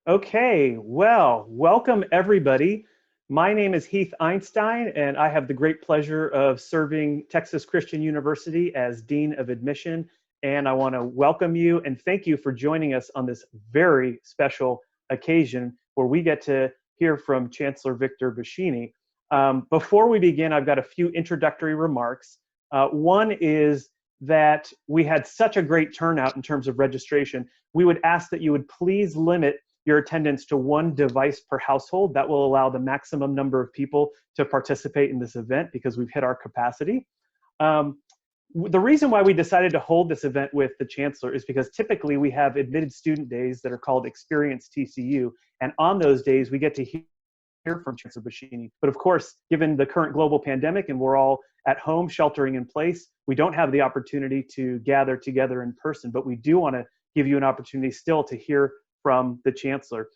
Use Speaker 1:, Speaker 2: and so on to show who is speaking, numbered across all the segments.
Speaker 1: Okay, well, welcome everybody. My name is Heath Einstein, and I have the great pleasure of serving Texas Christian University as Dean of Admission. And I want to welcome you and thank you for joining us on this very special occasion where we get to hear from Chancellor Victor Boschini. Before we begin, I've got a few introductory remarks. One is that we had such a great turnout in terms of registration. We would ask that you would please limit your attendance to one device per household. That will allow the maximum number of people to participate in this event because we've hit our capacity. The reason why we decided to hold this event with the Chancellor is because typically we have admitted student days that are called Experience TCU. And on those days, we get to hear from Chancellor Boschini. But of course, given the current global pandemic and we're all at home sheltering in place, we don't have the opportunity to gather together in person, but we do want to give you an opportunity still to hear from the Chancellor.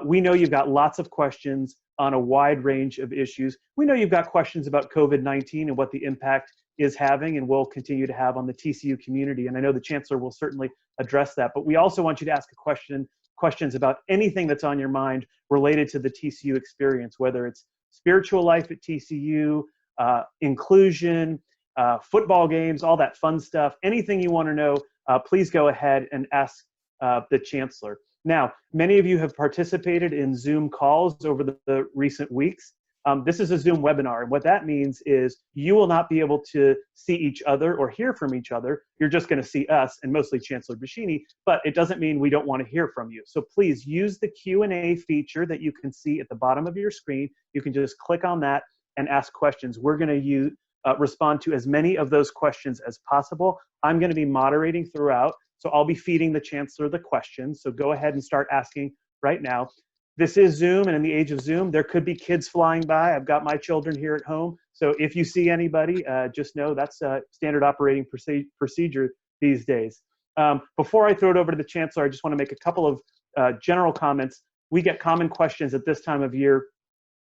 Speaker 1: We know you've got lots of questions on a wide range of issues. We know you've got questions about COVID-19 and what the impact is having and will continue to have on the TCU community. And I know the Chancellor will certainly address that, but we also want you to ask questions about anything that's on your mind related to the TCU experience, whether it's spiritual life at TCU, inclusion, football games, all that fun stuff. Anything you want to know, please go ahead and ask the Chancellor. Now, many of you have participated in Zoom calls over the recent weeks. This is a Zoom webinar, and what that means is you will not be able to see each other or hear from each other. You're just going to see us and mostly Chancellor Boschini, but it doesn't mean we don't want to hear from you. So please use the Q&A feature that you can see at the bottom of your screen. You can just click on that and ask questions. We're going to respond to as many of those questions as possible. I'm going to be moderating throughout. So I'll be feeding the Chancellor the questions. So go ahead and start asking right now. This is Zoom, and in the age of Zoom, there could be kids flying by. I've got my children here at home. So if you see anybody, just know that's a standard operating procedure these days. Before I throw it over to the Chancellor, I just want to make a couple of general comments. We get common questions at this time of year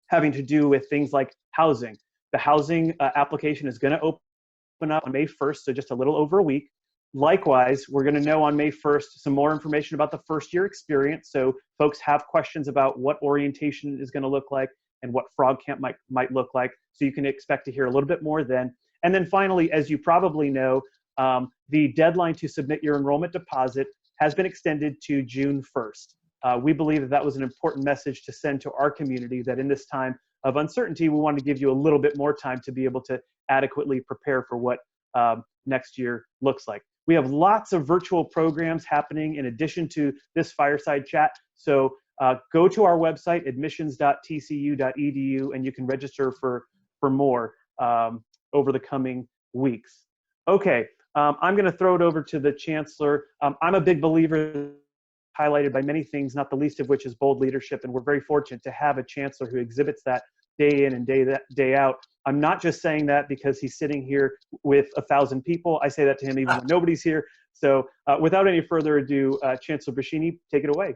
Speaker 1: having to do with things like housing. The housing application is going to open up on May 1st, so just a little over a week. Likewise, we're going to know on May 1st some more information about the first year experience. So folks have questions about what orientation is going to look like and what frog camp might look like. So you can expect to hear a little bit more then. And then finally, as you probably know, the deadline to submit your enrollment deposit has been extended to June 1st. We believe that that was an important message to send to our community, that in this time of uncertainty, we wanted to give you a little bit more time to be able to adequately prepare for what next year looks like. We have lots of virtual programs happening in addition to this fireside chat. So go to our website, admissions.tcu.edu, and you can register for more over the coming weeks. Okay, I'm going to throw it over to the Chancellor. I'm a big believer, highlighted by many things, not the least of which is bold leadership, and we're very fortunate to have a Chancellor who exhibits that day in and day out. I'm not just saying that because he's sitting here with 1,000 people. I say that to him even when nobody's here. So without any further ado, Chancellor Boschini, take it away.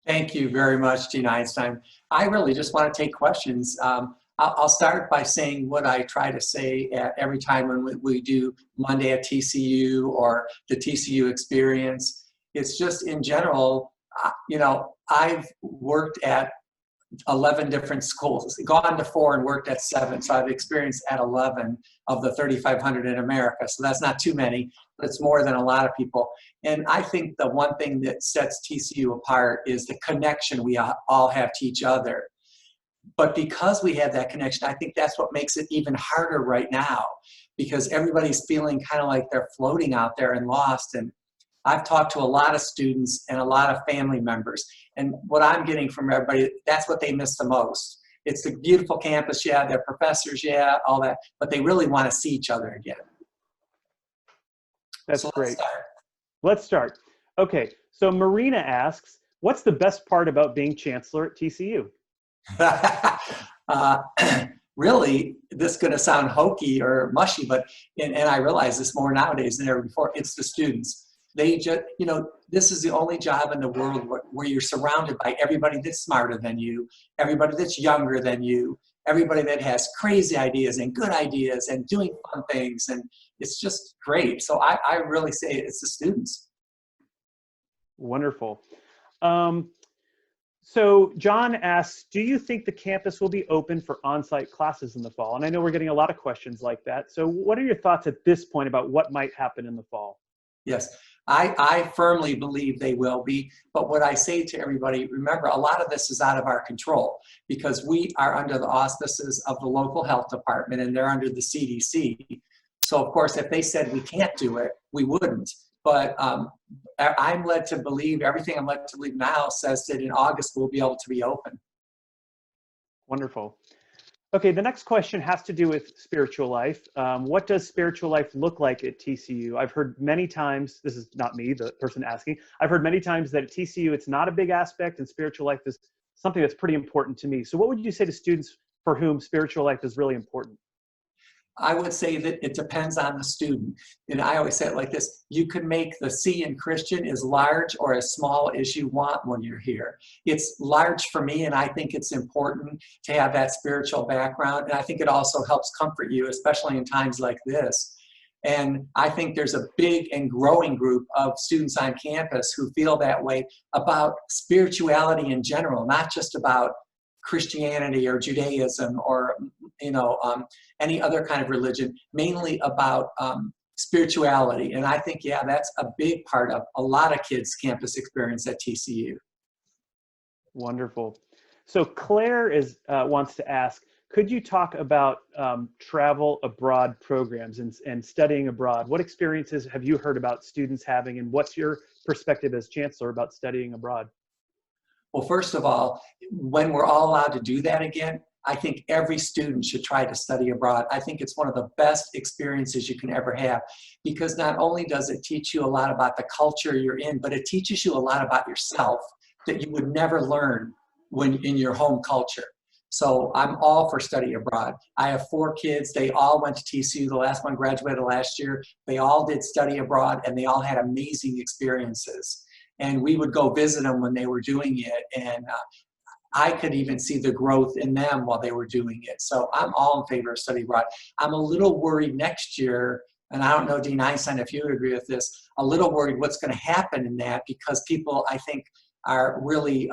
Speaker 2: Thank you very much, Dean Einstein. I really just want to take questions. I'll start by saying what I try to say every time when we do Monday at TCU or the TCU experience. It's just in general, you know, I've worked at 11 different schools, gone to 4 and worked at 7. So I've experienced at 11 of the 3,500 in America. So that's not too many, but it's more than a lot of people. And I think the one thing that sets TCU apart is the connection we all have to each other. But because we have that connection, I think that's what makes it even harder right now, because everybody's feeling kind of like they're floating out there and lost. And I've talked to a lot of students and a lot of family members, and what I'm getting from everybody, that's what they miss the most. It's the beautiful campus, yeah, their professors, yeah, all that, but they really want to see each other again.
Speaker 1: That's great. Let's start. Okay, so Marina asks, what's the best part about being Chancellor at TCU?
Speaker 2: Really, this is going to sound hokey or mushy, but, and I realize this more nowadays than ever before, it's the students. They just, you know, this is the only job in the world where you're surrounded by everybody that's smarter than you, everybody that's younger than you, everybody that has crazy ideas and good ideas and doing fun things. And it's just great. So I really say it's the students.
Speaker 1: Wonderful. So John asks, do you think the campus will be open for on-site classes in the fall? And I know we're getting a lot of questions like that. So what are your thoughts at this point about what might happen in the fall?
Speaker 2: Yes, I firmly believe they will be. But what I say to everybody, remember, a lot of this is out of our control because we are under the auspices of the local health department and they're under the CDC. So, of course, if they said we can't do it, we wouldn't. But I'm led to believe, everything I'm led to believe now says that in August we'll be able to be open.
Speaker 1: Wonderful. Okay, the next question has to do with spiritual life. What does spiritual life look like at TCU? I've heard many times, this is not me, the person asking, I've heard many times that at TCU it's not a big aspect and spiritual life is something that's pretty important to me. So what would you say to students for whom spiritual life is really important?
Speaker 2: I would say that it depends on the student. And I always say it like this, you can make the C in Christian as large or as small as you want when you're here. It's large for me, and I think it's important to have that spiritual background. And I think it also helps comfort you, especially in times like this. And I think there's a big and growing group of students on campus who feel that way about spirituality in general, not just about Christianity or Judaism or any other kind of religion, mainly about spirituality. And I think, yeah, that's a big part of a lot of kids' campus experience at TCU.
Speaker 1: Wonderful. So Claire wants to ask, could you talk about travel abroad programs and studying abroad? What experiences have you heard about students having, and what's your perspective as Chancellor about studying abroad?
Speaker 2: Well, first of all, when we're all allowed to do that again, I think every student should try to study abroad. I think it's one of the best experiences you can ever have because not only does it teach you a lot about the culture you're in, but it teaches you a lot about yourself that you would never learn when in your home culture. So I'm all for study abroad. I have 4 kids. They all went to TCU. The last one graduated last year. They all did study abroad and they all had amazing experiences. And we would go visit them when they were doing it. And I could even see the growth in them while they were doing it. So I'm all in favor of study abroad. I'm a little worried next year, and I don't know, Dean Einstein, if you would agree with this, a little worried what's going to happen in that because people, I think, are really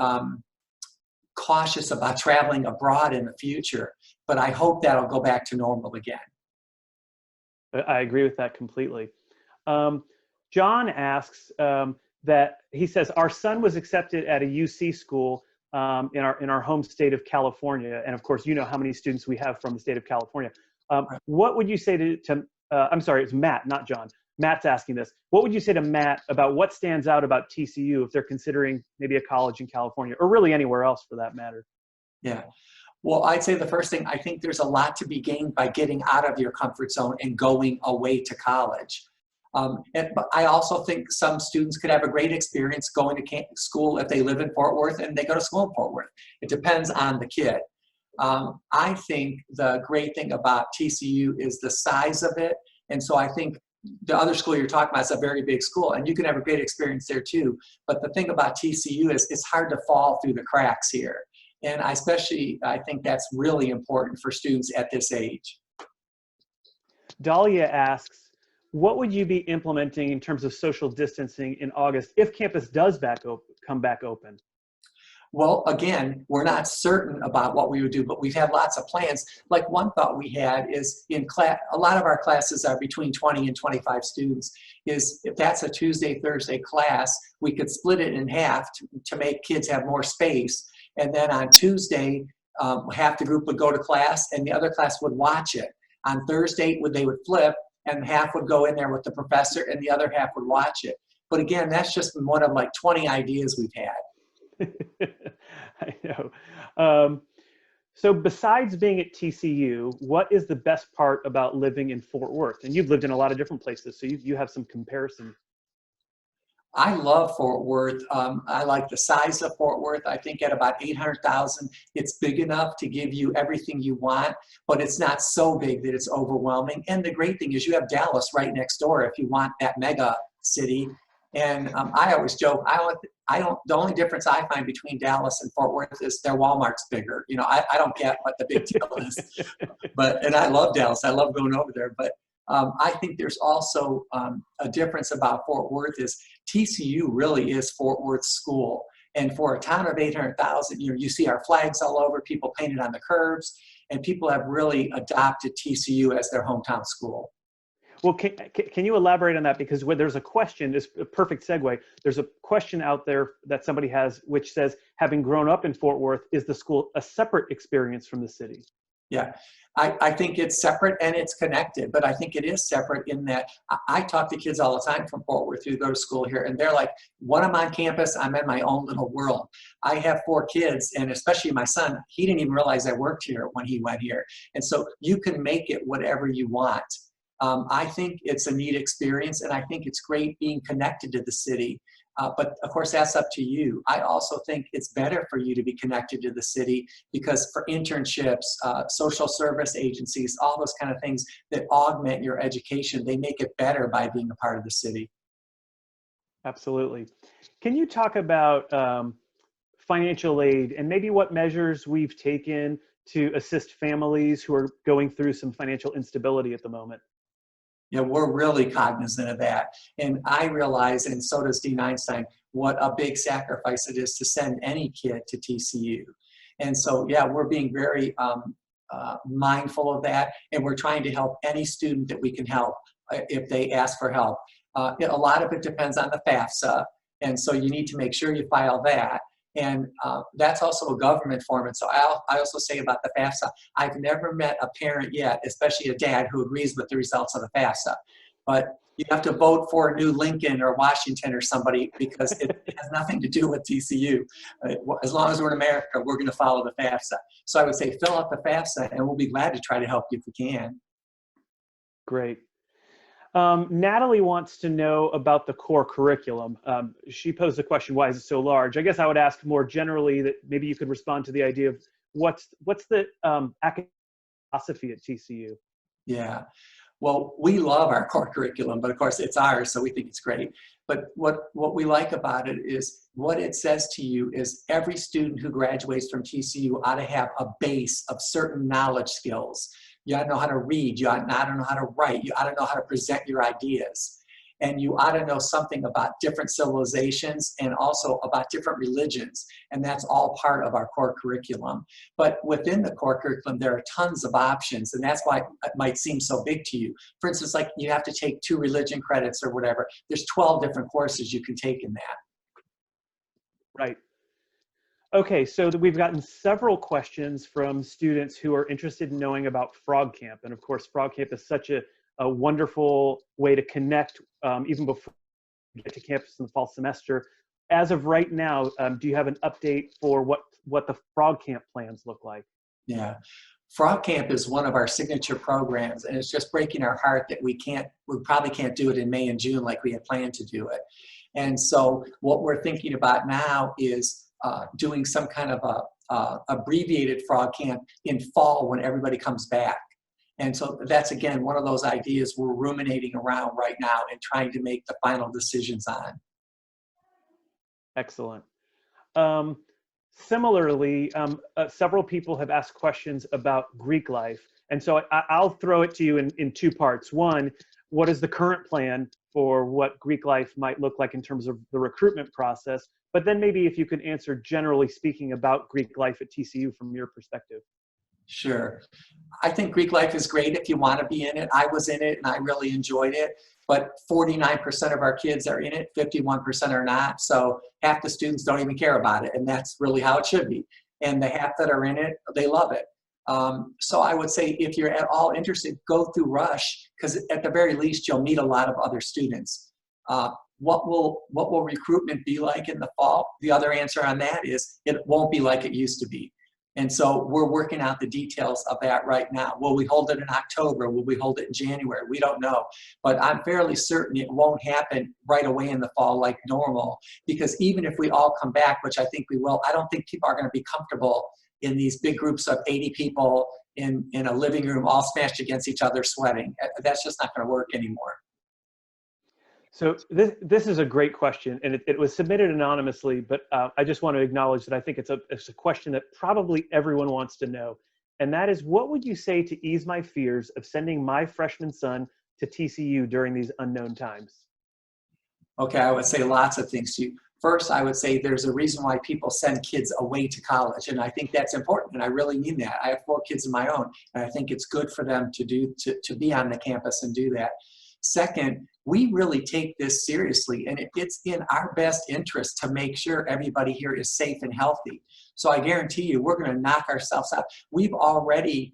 Speaker 2: cautious about traveling abroad in the future. But I hope that'll go back to normal again.
Speaker 1: I agree with that completely. John asks that he says, our son was accepted at a UC school in our home state of California. And of course, you know how many students we have from the state of California. What would you say to I'm sorry, it's Matt, not John. Matt's asking this. What would you say to Matt about what stands out about TCU if they're considering maybe a college in California or really anywhere else for that matter?
Speaker 2: Yeah. Well, I'd say the first thing, I think there's a lot to be gained by getting out of your comfort zone and going away to college. But I also think some students could have a great experience going to school if they live in Fort Worth and they go to school in Fort Worth. It depends on the kid. I think the great thing about TCU is the size of it. And so I think the other school you're talking about is a very big school and you can have a great experience there too. But the thing about TCU is it's hard to fall through the cracks here. And I think that's really important for students at this age.
Speaker 1: Dahlia asks, what would you be implementing in terms of social distancing in August if campus does come back open?
Speaker 2: Well, again, we're not certain about what we would do, but we've had lots of plans. Like one thought we had is in class, a lot of our classes are between 20 and 25 students, is if that's a Tuesday, Thursday class, we could split it in half to make kids have more space. And then on Tuesday, half the group would go to class and the other class would watch it. On Thursday, they would flip and half would go in there with the professor and the other half would watch it. But again, that's just one of like 20 ideas we've had.
Speaker 1: I know. So besides being at TCU, what is the best part about living in Fort Worth? And you've lived in a lot of different places, so you have some comparison.
Speaker 2: I love Fort Worth. I like the size of Fort Worth. I think at about 800,000, it's big enough to give you everything you want, but it's not so big that it's overwhelming. And the great thing is you have Dallas right next door if you want that mega city. And I always joke, the only difference I find between Dallas and Fort Worth is their Walmart's bigger. You know, I don't get what the big deal is, and I love Dallas. I love going over there. But I think there's also a difference about Fort Worth is TCU really is Fort Worth school. And for a town of 800,000, you see our flags all over, people painted on the curbs, and people have really adopted TCU as their hometown school.
Speaker 1: Well, can you elaborate on that? Because when there's a question, it's a perfect segue. There's a question out there that somebody has, which says, having grown up in Fort Worth, is the school a separate experience from the city?
Speaker 2: Yeah, I think it's separate and it's connected, but I think it is separate in that I talk to kids all the time from Fort Worth who go to school here, and they're like, when I'm on campus, I'm in my own little world. I have 4 kids, and especially my son, he didn't even realize I worked here when he went here. And so you can make it whatever you want. I think it's a neat experience, and I think it's great being connected to the city. But of course, that's up to you. I also think it's better for you to be connected to the city because for internships, social service agencies, all those kind of things that augment your education, they make it better by being a part of the city.
Speaker 1: Absolutely. Can you talk about financial aid and maybe what measures we've taken to assist families who are going through some financial instability at the moment?
Speaker 2: You know, we're really cognizant of that. And I realize, and so does Dean Einstein, what a big sacrifice it is to send any kid to TCU. And so, yeah, we're being very mindful of that. And we're trying to help any student that we can help if they ask for help. A lot of it depends on the FAFSA. And so you need to make sure you file that. And that's also a government form. And so I also say about the FAFSA, I've never met a parent yet, especially a dad, who agrees with the results of the FAFSA. But you have to vote for New Lincoln or Washington or somebody because it has nothing to do with TCU. As long as we're in America, we're going to follow the FAFSA. So I would say fill out the FAFSA, and we'll be glad to try to help you if we can.
Speaker 1: Great. Natalie wants to know about the core curriculum. She posed the question, why is it so large? I guess I would ask more generally that maybe you could respond to the idea of what's the academic philosophy at TCU?
Speaker 2: Yeah, well, we love our core curriculum, but of course it's ours, so we think it's great. But what we like about it is what it says to you is every student who graduates from TCU ought to have a base of certain knowledge skills. You ought to know how to read. You ought to know how to write. You ought to know how to present your ideas. And you ought to know something about different civilizations and also about different religions. And that's all part of our core curriculum. But within the core curriculum, there are tons of options. And that's why it might seem so big to you. For instance, like you have to take 2 religion credits or whatever. There's 12 different courses you can take in that.
Speaker 1: Right. Okay, so we've gotten several questions from students who are interested in knowing about Frog Camp. And of course, Frog Camp is such a wonderful way to connect even before you get to campus in the fall semester. As of right now, do you have an update for what the Frog Camp plans look like?
Speaker 2: Yeah. Frog Camp is one of our signature programs, and it's just breaking our heart that we probably can't do it in May and June like we had planned to do it. And so what we're thinking about now is doing some kind of a abbreviated Frog Camp in fall when everybody comes back. And so that's, again, one of those ideas we're ruminating around right now and trying to make the final decisions on.
Speaker 1: Excellent. Similarly, several people have asked questions about Greek life. And so I'll throw it to you in 2 parts. One, what is the current plan for what Greek life might look like in terms of the recruitment process? But then maybe if you could answer generally speaking about Greek life at TCU from your perspective.
Speaker 2: Sure. I think Greek life is great if you want to be in it. I was in it and I really enjoyed it, but 49% of our kids are in it, 51% are not. So half the students don't even care about it. And that's really how it should be. And the half that are in it, they love it. So I would say if you're at all interested, go through Rush, because at the very least, you'll meet a lot of other students. What will recruitment be like in the fall? The other answer on that is it won't be like it used to be. And so we're working out the details of that right now. Will we hold it in October? Will we hold it in January? We don't know. But I'm fairly certain it won't happen right away in the fall like normal, because even if we all come back, which I think we will, I don't think people are going to be comfortable in these big groups of 80 people in a living room all smashed against each other sweating. That's just not going to work anymore.
Speaker 1: So this is a great question, and it was submitted anonymously, but I just want to acknowledge that I think it's a question that probably everyone wants to know. And that is, what would you say to ease my fears of sending my freshman son to TCU during these unknown times?
Speaker 2: Okay, I would say lots of things to you. First, I would say there's a reason why people send kids away to college, and I think that's important, and I really mean that. I have 4 kids of my own, and I think it's good for them to be on the campus and do that. Second, we really take this seriously, and it's in our best interest to make sure everybody here is safe and healthy. So I guarantee you, we're going to knock ourselves out. We've already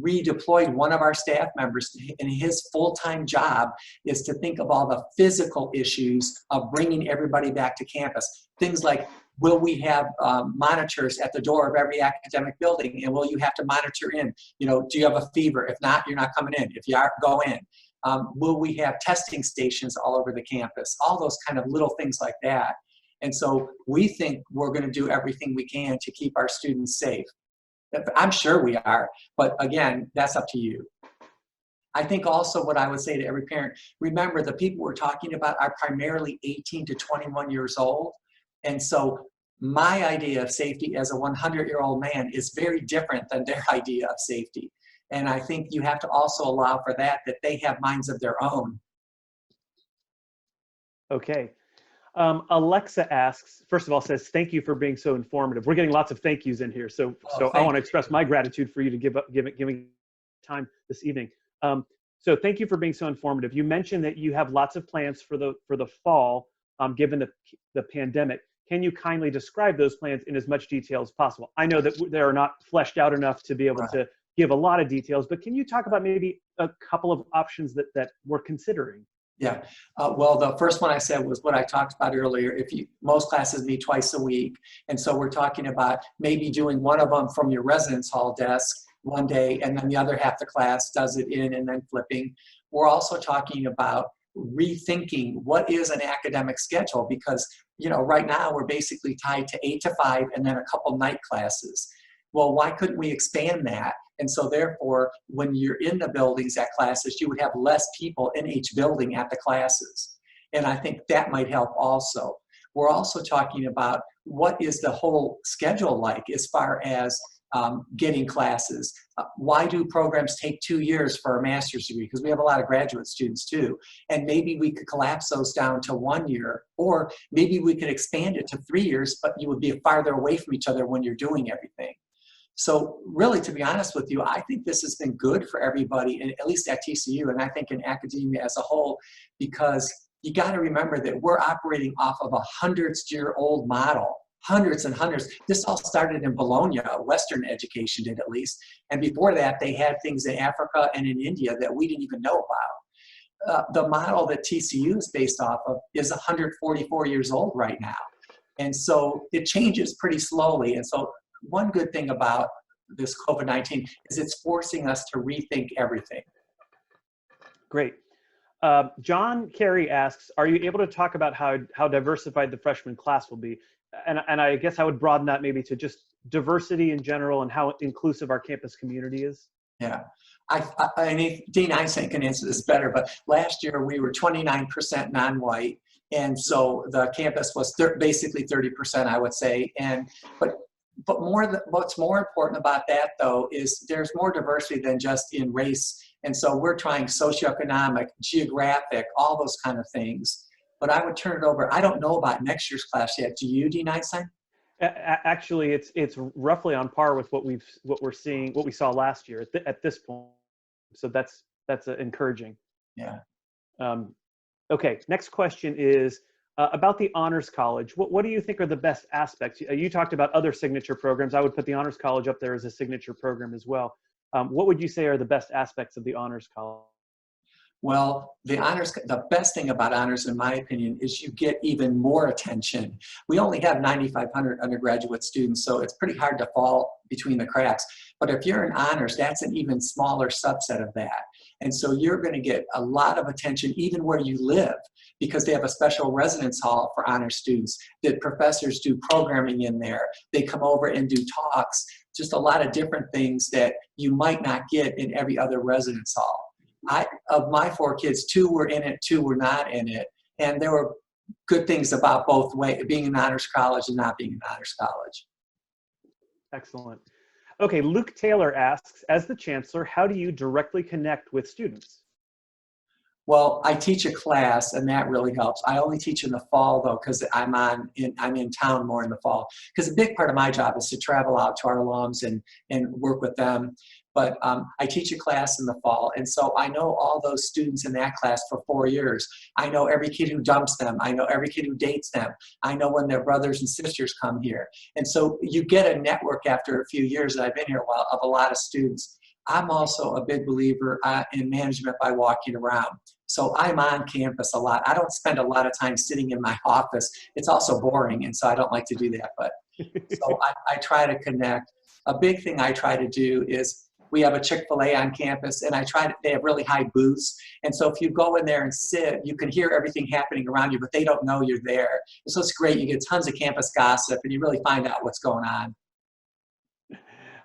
Speaker 2: redeployed one of our staff members, and his full-time job is to think of all the physical issues of bringing everybody back to campus. Things like, will we have monitors at the door of every academic building, and will you have to monitor in? You know, do you have a fever? If not, you're not coming in. If you are, go in. Will we have testing stations all over the campus? All those kind of little things like that. And so we think we're going to do everything we can to keep our students safe. I'm sure we are, but again, that's up to you. I think also what I would say to every parent, remember the people we're talking about are primarily 18 to 21 years old. And so my idea of safety as a 100-year-old man is very different than their idea of safety. And I think you have to also allow for that they have minds of their own.
Speaker 1: Okay. Alexa asks, first of all, says, thank you for being so informative. We're getting lots of thank yous in here. So I want to express my gratitude for you to giving time this evening. So thank you for being so informative. You mentioned that you have lots of plans for the fall, given the pandemic. Can you kindly describe those plans in as much detail as possible? I know that they are not fleshed out enough to be able to give a lot of details, but can you talk about maybe a couple of options that we're considering?
Speaker 2: Yeah, well, the first one I said was what I talked about earlier. Most classes meet twice a week, and so we're talking about maybe doing one of them from your residence hall desk one day, and then the other half the class does it in and then flipping. We're also talking about rethinking what is an academic schedule, because right now we're basically tied to 8 to 5 and then a couple night classes. Well, why couldn't we expand that? And so therefore, when you're in the buildings at classes, you would have less people in each building at the classes. And I think that might help also. We're also talking about what is the whole schedule like as far as getting classes. Why do programs take 2 years for a master's degree? Because we have a lot of graduate students too. And maybe we could collapse those down to 1 year, or maybe we could expand it to 3 years, but you would be farther away from each other when you're doing everything. So really, to be honest with you, I think this has been good for everybody, and at least at TCU, and I think in academia as a whole, because you got to remember that we're operating off of a hundreds-year-old model, hundreds and hundreds. This all started in Bologna, Western education did at least, and before that, they had things in Africa and in India that we didn't even know about. The model that TCU is based off of is 144 years old right now, and so it changes pretty slowly, and so one good thing about this COVID-19 is it's forcing us to rethink everything.
Speaker 1: Great. John Carey asks, are you able to talk about how diversified the freshman class will be? And I guess I would broaden that maybe to just diversity in general and how inclusive our campus community is.
Speaker 2: Yeah, I mean, Dean Einstein can answer this better, but last year we were 29% non-white. And so the campus was basically 30%, I would say. But what's more important about that, though, is there's more diversity than just in race. And so we're trying socioeconomic, geographic, all those kind of things. But I would turn it over. I don't know about next year's class yet. Do you, Dean Einstein?
Speaker 1: Actually, it's roughly on par with what we saw last year at this point. So that's encouraging.
Speaker 2: Yeah.
Speaker 1: Okay. Next question is about the Honors College. What do you think are the best aspects? You talked about other signature programs. I would put the Honors College up there as a signature program as well. What would you say are the best aspects of the Honors College?
Speaker 2: Well, the best thing about honors, in my opinion, is you get even more attention. We only have 9,500 undergraduate students, so it's pretty hard to fall between the cracks. But if you're in honors, that's an even smaller subset of that. And so you're going to get a lot of attention even where you live, because they have a special residence hall for honors students. The professors do programming in there. They come over and do talks, just a lot of different things that you might not get in every other residence hall. Of my 4 kids, 2 were in it, 2 were not in it. And there were good things about both being an honors college and not being an honors college.
Speaker 1: Excellent. Okay, Luke Taylor asks, as the Chancellor, how do you directly connect with students?
Speaker 2: Well, I teach a class, and that really helps. I only teach in the fall, though, because I'm in town more in the fall. Because a big part of my job is to travel out to our alums and work with them. But I teach a class in the fall, and so I know all those students in that class for 4 years. I know every kid who dumps them. I know every kid who dates them. I know when their brothers and sisters come here. And so you get a network after a few years that I've been here a while of a lot of students. I'm also a big believer in management by walking around. So I'm on campus a lot. I don't spend a lot of time sitting in my office. It's also boring, and so I don't like to do that. But so I try to connect. A big thing I try to do is we have a Chick-fil-A on campus, and they have really high booths. And so if you go in there and sit, you can hear everything happening around you, but they don't know you're there. And so it's great. You get tons of campus gossip, and you really find out what's going on.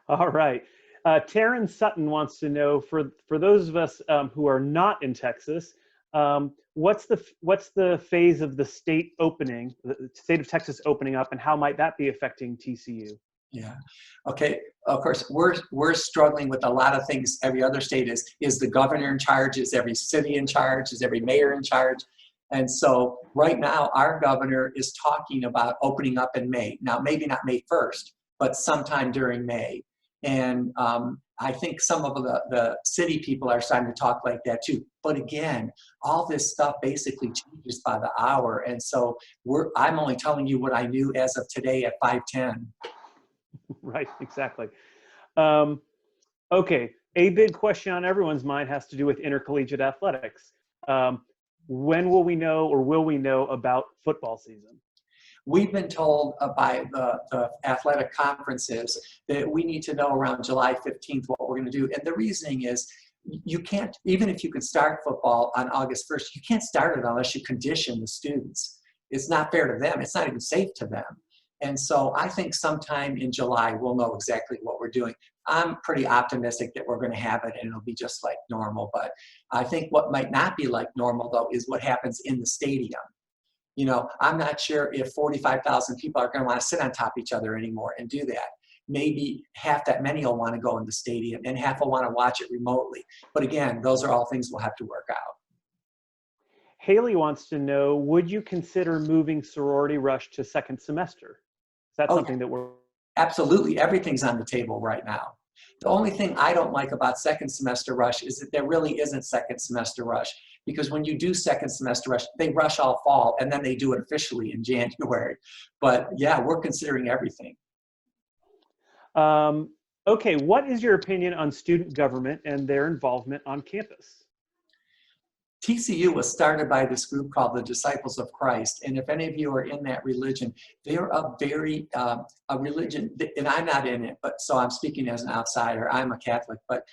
Speaker 1: All right. Taryn Sutton wants to know, for those of us who are not in Texas, what's the phase of the state opening, the state of Texas opening up, and how might that be affecting TCU?
Speaker 2: Yeah. Okay. Of course, we're struggling with a lot of things. Every other state is. Is the governor in charge? Is every city in charge? Is every mayor in charge? And so right now, our governor is talking about opening up in May. Now, maybe not May 1st, but sometime during May. And I think some of the city people are starting to talk like that too. But again, all this stuff basically changes by the hour. And so I'm only telling you what I knew as of today at 5:10.
Speaker 1: Right, exactly. Okay, a big question on everyone's mind has to do with intercollegiate athletics. When will we know, or will we know about football season?
Speaker 2: We've been told by the athletic conferences that we need to know around July 15th what we're going to do. And the reasoning is you can't, even if you can start football on August 1st, you can't start it unless you condition the students. It's not fair to them. It's not even safe to them. And so I think sometime in July, we'll know exactly what we're doing. I'm pretty optimistic that we're going to have it and it'll be just like normal. But I think what might not be like normal, though, is what happens in the stadium. You know, I'm not sure if 45,000 people are going to want to sit on top of each other anymore and do that. Maybe half that many will want to go in the stadium and half will want to watch it remotely. But again, those are all things we'll have to work out.
Speaker 1: Haley wants to know, would you consider moving Sorority Rush to second semester? Is that something that we're...
Speaker 2: Absolutely. Everything's on the table right now. The only thing I don't like about second semester rush is that there really isn't second semester rush, because when you do second semester rush, they rush all fall and then they do it officially in January. But yeah, we're considering everything.
Speaker 1: Okay, what is your opinion on student government and their involvement on campus?
Speaker 2: TCU was started by this group called the Disciples of Christ. And if any of you are in that religion, they're a very, a religion, and I'm not in it, but so I'm speaking as an outsider. I'm a Catholic, but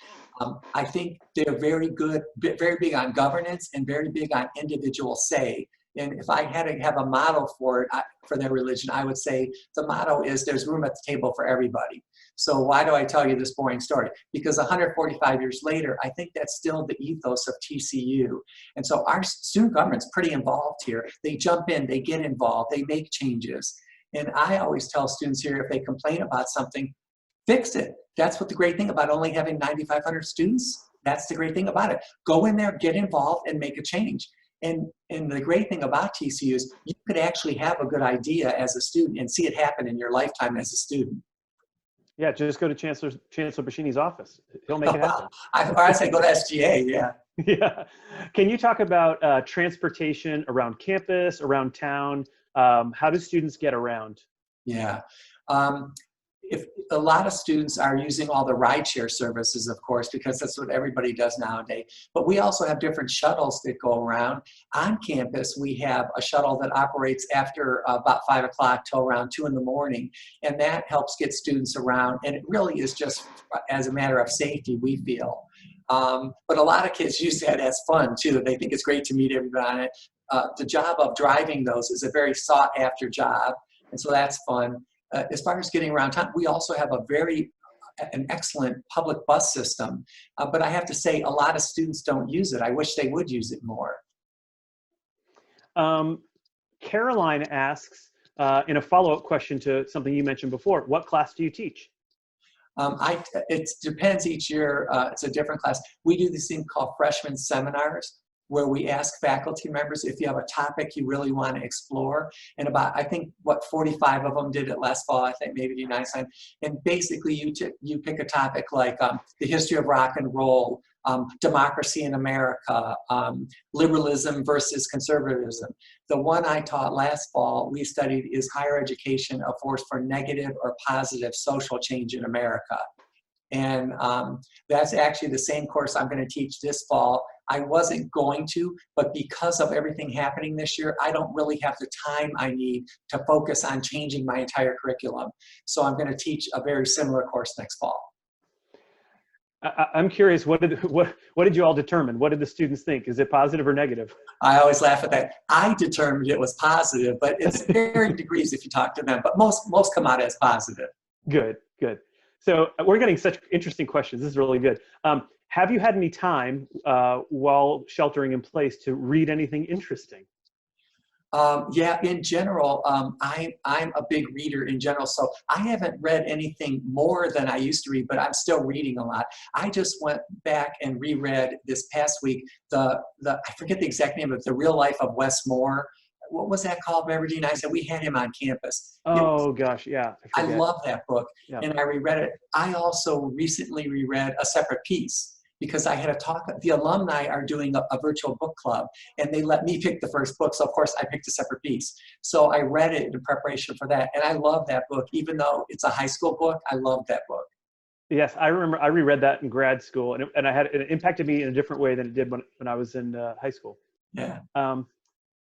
Speaker 2: I think they're very good, very big on governance and very big on individual say. And if I had to have a motto for it, for their religion, I would say the motto is there's room at the table for everybody. So why do I tell you this boring story? Because 145 years later, I think that's still the ethos of TCU. And so our student government's pretty involved here. They jump in, they get involved, they make changes. And I always tell students here, if they complain about something, fix it. That's what the great thing about only having 9,500 students, that's the great thing about it. Go in there, get involved, and make a change. And the great thing about TCU is you could actually have a good idea as a student and see it happen in your lifetime as a student.
Speaker 1: Yeah, just go to Chancellor Boschini's office. He'll make it happen.
Speaker 2: Or I say go to SGA, yeah.
Speaker 1: Yeah. Can you talk about transportation around campus, around town? How do students get around?
Speaker 2: Yeah. If a lot of students are using all the rideshare services, of course, because that's what everybody does nowadays. But we also have different shuttles that go around. On campus, we have a shuttle that operates after about 5 o'clock till around 2 in the morning. And that helps get students around. And it really is just as a matter of safety, we feel. But a lot of kids use that as fun, too. They think it's great to meet everybody on it. The job of driving those is a very sought after job. And so that's fun. As far as getting around town, we also have an excellent public bus system. But I have to say, a lot of students don't use it. I wish they would use it more.
Speaker 1: Caroline asks, in a follow-up question to something you mentioned before, what class do you teach?
Speaker 2: It depends each year. It's a different class. We do this thing called freshman seminars. where we ask faculty members if you have a topic you really want to explore. And about, I think, 45 of them did it last fall, I think maybe the ninth time. And basically you pick a topic like the history of rock and roll, democracy in America, liberalism versus conservatism. The one I taught last fall, we studied, is higher education a force for negative or positive social change in America? And that's actually the same course I'm going to teach this fall. I wasn't going to, but because of everything happening this year, I don't really have the time I need to focus on changing my entire curriculum. So I'm going to teach a very similar course next fall.
Speaker 1: I'm curious, what did you all determine? What did the students think? Is it positive or negative?
Speaker 2: I always laugh at that. I determined it was positive, but it's varying degrees if you talk to them, but most come out as positive.
Speaker 1: Good, good. So we're getting such interesting questions. This is really good. Have you had any time while sheltering in place to read anything interesting?
Speaker 2: Yeah, in general, I'm a big reader in general, so I haven't read anything more than I used to read, but I'm still reading a lot. I just went back and reread this past week I forget the exact name of it, The Real Life of Wes Moore. What was that called, Beverly? I said we had him on campus.
Speaker 1: Oh gosh, yeah.
Speaker 2: I love that book,
Speaker 1: yeah.
Speaker 2: And I reread it. I also recently reread A Separate Peace, because I had a talk. The alumni are doing a virtual book club, and they let me pick the first book. So of course I picked A Separate Peace. So I read it in preparation for that, and I love that book. Even though it's a high school book, I love that book.
Speaker 1: Yes, I remember I reread that in grad school, and it impacted me in a different way than it did when I was in high school.
Speaker 2: Yeah.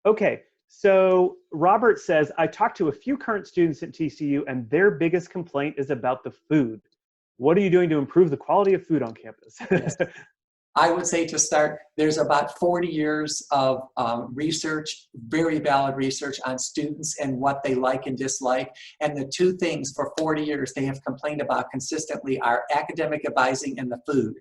Speaker 1: Okay, so Robert says, I talked to a few current students at TCU, and their biggest complaint is about the food. What are you doing to improve the quality of food on campus?
Speaker 2: Yes. I would say to start, there's about 40 years of research, very valid research on students and what they like and dislike. And the two things for 40 years they have complained about consistently are academic advising and the food.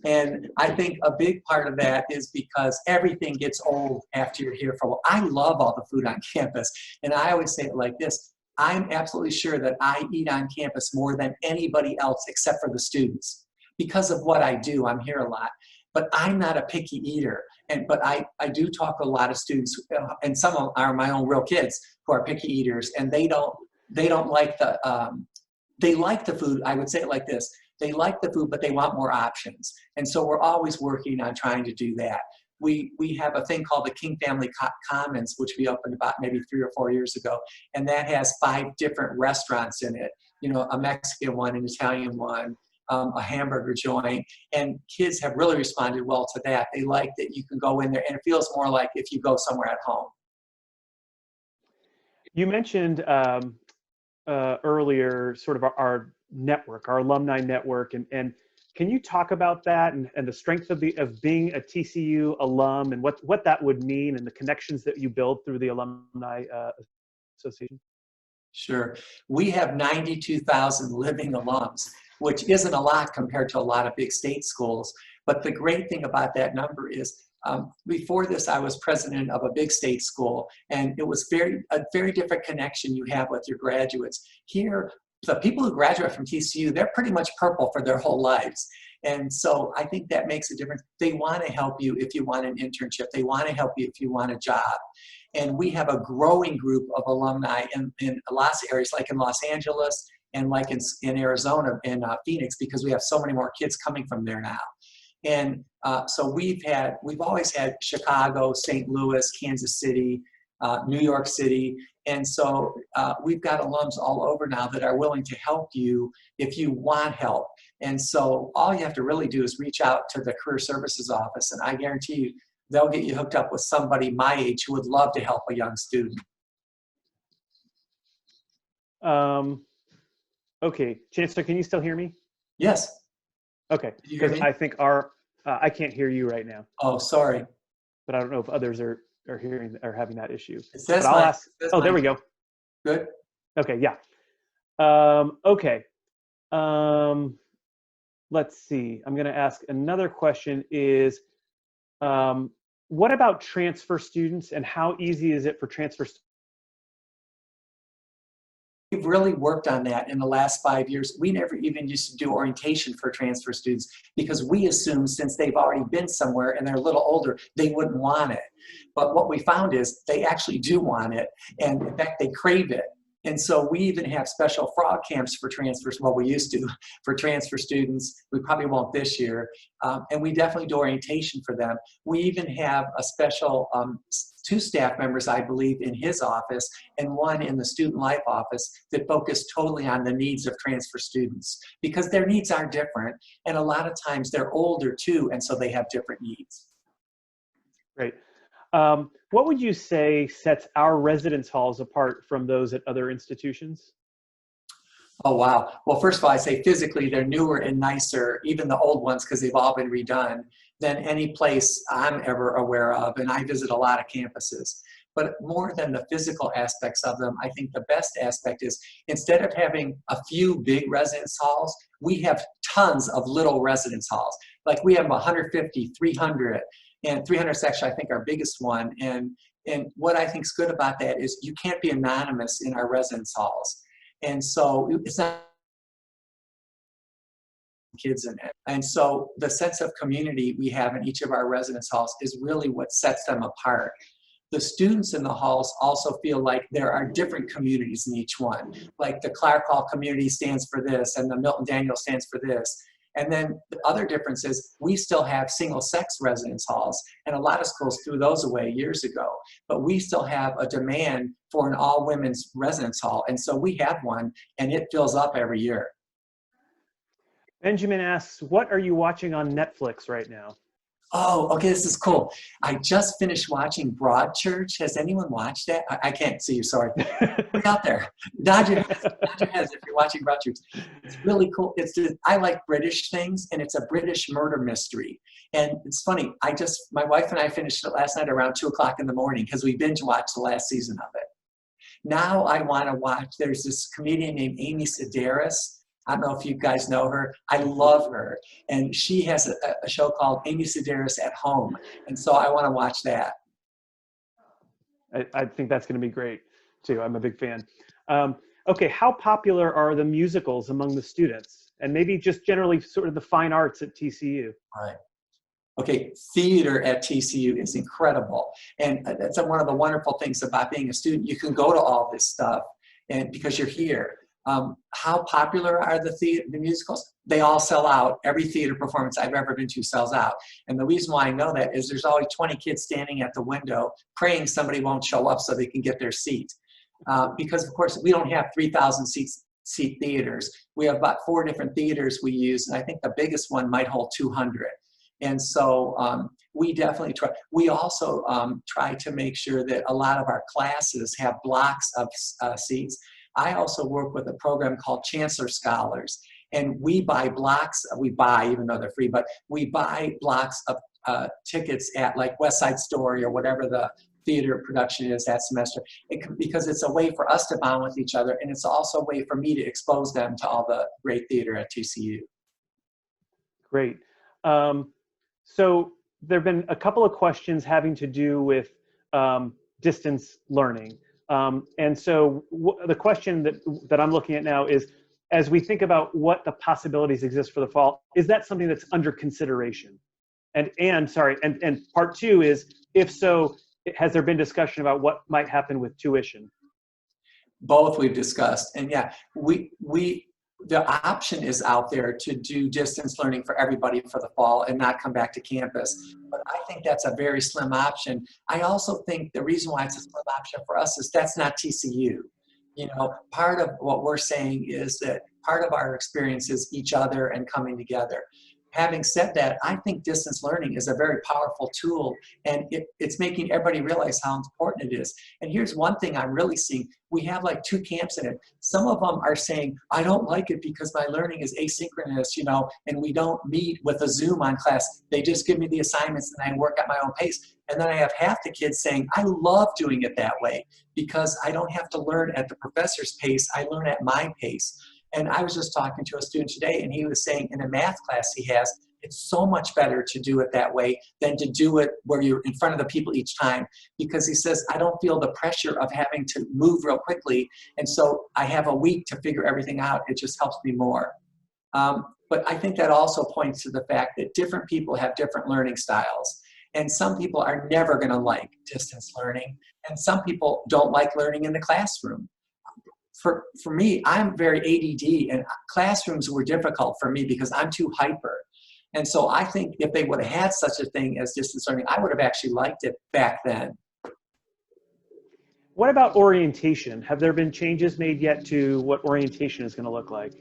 Speaker 2: And I think a big part of that is because everything gets old after you're here for a while. I love all the food on campus. And I always say it like this: I'm absolutely sure that I eat on campus more than anybody else except for the students. Because of what I do, I'm here a lot. But I'm not a picky eater. But I do talk to a lot of students, and some of them are my own real kids who are picky eaters, and they don't like they like the food. I would say it like this: they like the food, but they want more options. And so we're always working on trying to do that. We have a thing called the King Family Commons, which we opened about maybe 3 or 4 years ago. And that has 5 different restaurants in it. You know, a Mexican one, an Italian one, a hamburger joint. And kids have really responded well to that. They like that you can go in there and it feels more like if you go somewhere at home.
Speaker 1: You mentioned earlier sort of our network, our alumni network, and can you talk about that and the strength of being a TCU alum and what that would mean and the connections that you build through the alumni association?
Speaker 2: Sure. We have 92,000 living alums, which isn't a lot compared to a lot of big state schools. But the great thing about that number is before this, I was president of a big state school, and it was a very different connection you have with your graduates. Here, the people who graduate from TCU, they're pretty much purple for their whole lives. And so I think that makes a difference. They want to help you if you want an internship. They want to help you if you want a job. And we have a growing group of alumni in lots of areas, like in Los Angeles and like in Arizona, in Phoenix, because we have so many more kids coming from there now. And so we've always had Chicago, St. Louis, Kansas City, New York City. And so we've got alums all over now that are willing to help you if you want help. And so all you have to really do is reach out to the Career Services Office, and I guarantee you they'll get you hooked up with somebody my age who would love to help a young student.
Speaker 1: Okay, Chancellor, can you still hear me?
Speaker 2: Yes.
Speaker 1: Okay, because I think I can't hear you right now.
Speaker 2: Oh, sorry.
Speaker 1: But I don't know if others are having that issue.
Speaker 2: It says
Speaker 1: but I'll ask. Oh, there we go.
Speaker 2: Good.
Speaker 1: Okay, yeah. Okay. Let's see. I'm going to ask another question is, what about transfer students, and how easy is it for transfer
Speaker 2: We've really worked on that in the last 5 years. We never even used to do orientation for transfer students because we assumed since they've already been somewhere and they're a little older, they wouldn't want it. But what we found is they actually do want it. And in fact, they crave it. And so we even have special frog camps for transfers. Well, we used to for transfer students. We probably won't this year. And we definitely do orientation for them. We even have a special 2 staff members, I believe, in his office and 1 in the student life office that focus totally on the needs of transfer students because their needs are different. And a lot of times they're older too, and so they have different needs.
Speaker 1: Great. What would you say sets our residence halls apart from those at other institutions?
Speaker 2: Oh, wow. Well, first of all, I say physically they're newer and nicer, even the old ones, because they've all been redone, than any place I'm ever aware of. And I visit a lot of campuses. But more than the physical aspects of them, I think the best aspect is instead of having a few big residence halls, we have tons of little residence halls. Like we have 150, 300, and 300 is actually, I think, our biggest one. And what I think is good about that is you can't be anonymous in our residence halls. And so it's not kids in it. And so the sense of community we have in each of our residence halls is really what sets them apart. The students in the halls also feel like there are different communities in each one. Like the Clark Hall community stands for this, and the Milton Daniel stands for this. And then the other difference is we still have single-sex residence halls, and a lot of schools threw those away years ago. But we still have a demand for an all-women's residence hall, and so we have one, and it fills up every year.
Speaker 1: Benjamin asks, what are you watching on Netflix right now?
Speaker 2: Oh, okay, this is cool. I just finished watching Broadchurch. Has anyone watched that? I can't see you, sorry. Put it out there. Dodger has, if you're watching Broadchurch. It's really cool. I like British things, and it's a British murder mystery. And it's funny, my wife and I finished it last night around 2 o'clock in the morning because we binge watched the last season of it. Now I want to watch, there's this comedian named Amy Sedaris. I don't know if you guys know her. I love her. And she has a show called Amy Sedaris at Home. And so I want to watch that.
Speaker 1: I think that's going to be great, too. I'm a big fan. Okay, how popular are the musicals among the students? And maybe just generally sort of the fine arts at TCU.
Speaker 2: All right. Okay, theater at TCU is incredible. And that's one of the wonderful things about being a student. You can go to all this stuff and because you're here. How popular are the musicals? They all sell out. Every theater performance I've ever been to sells out. And the reason why I know that is there's always 20 kids standing at the window praying somebody won't show up so they can get their seat. Because, of course, we don't have 3,000 seat theaters. We have about 4 different theaters we use, and I think the biggest one might hold 200. And so we definitely try. We also try to make sure that a lot of our classes have blocks of seats. I also work with a program called Chancellor Scholars, and we buy blocks, even though they're free, but we buy blocks of tickets at like West Side Story or whatever the theater production is that semester, because it's a way for us to bond with each other, and it's also a way for me to expose them to all the great theater at TCU.
Speaker 1: Great. So there have been a couple of questions having to do with distance learning. And so the question that I'm looking at now is, as we think about what the possibilities exist for the fall, is that something that's under consideration? And part 2 is, if so, has there been discussion about what might happen with tuition?
Speaker 2: Both we've discussed, and yeah, the option is out there to do distance learning for everybody for the fall and not come back to campus. But I think that's a very slim option. I also think the reason why it's a slim option for us is that's not TCU. You know, part of what we're saying is that part of our experience is each other and coming together. Having said that, I think distance learning is a very powerful tool, and it's making everybody realize how important it is. And here's one thing I'm really seeing. We have like 2 camps in it. Some of them are saying, I don't like it because my learning is asynchronous, you know, and we don't meet with a Zoom on class. They just give me the assignments and I work at my own pace. And then I have half the kids saying, I love doing it that way because I don't have to learn at the professor's pace. I learn at my pace. And I was just talking to a student today, and he was saying in a math class he has, It's so much better to do it that way than to do it where you're in front of the people each time, because he says, I don't feel the pressure of having to move real quickly. And so I have a week to figure everything out. It just helps me more. But I think that also points to the fact that different people have different learning styles. And some people are never going to like distance learning. And some people don't like learning in the classroom. For me, I'm very ADD, and classrooms were difficult for me because I'm too hyper. And so I think if they would have had such a thing as distance learning, I would have actually liked it back then.
Speaker 1: What about orientation? Have there been changes made yet to what orientation is going to look like?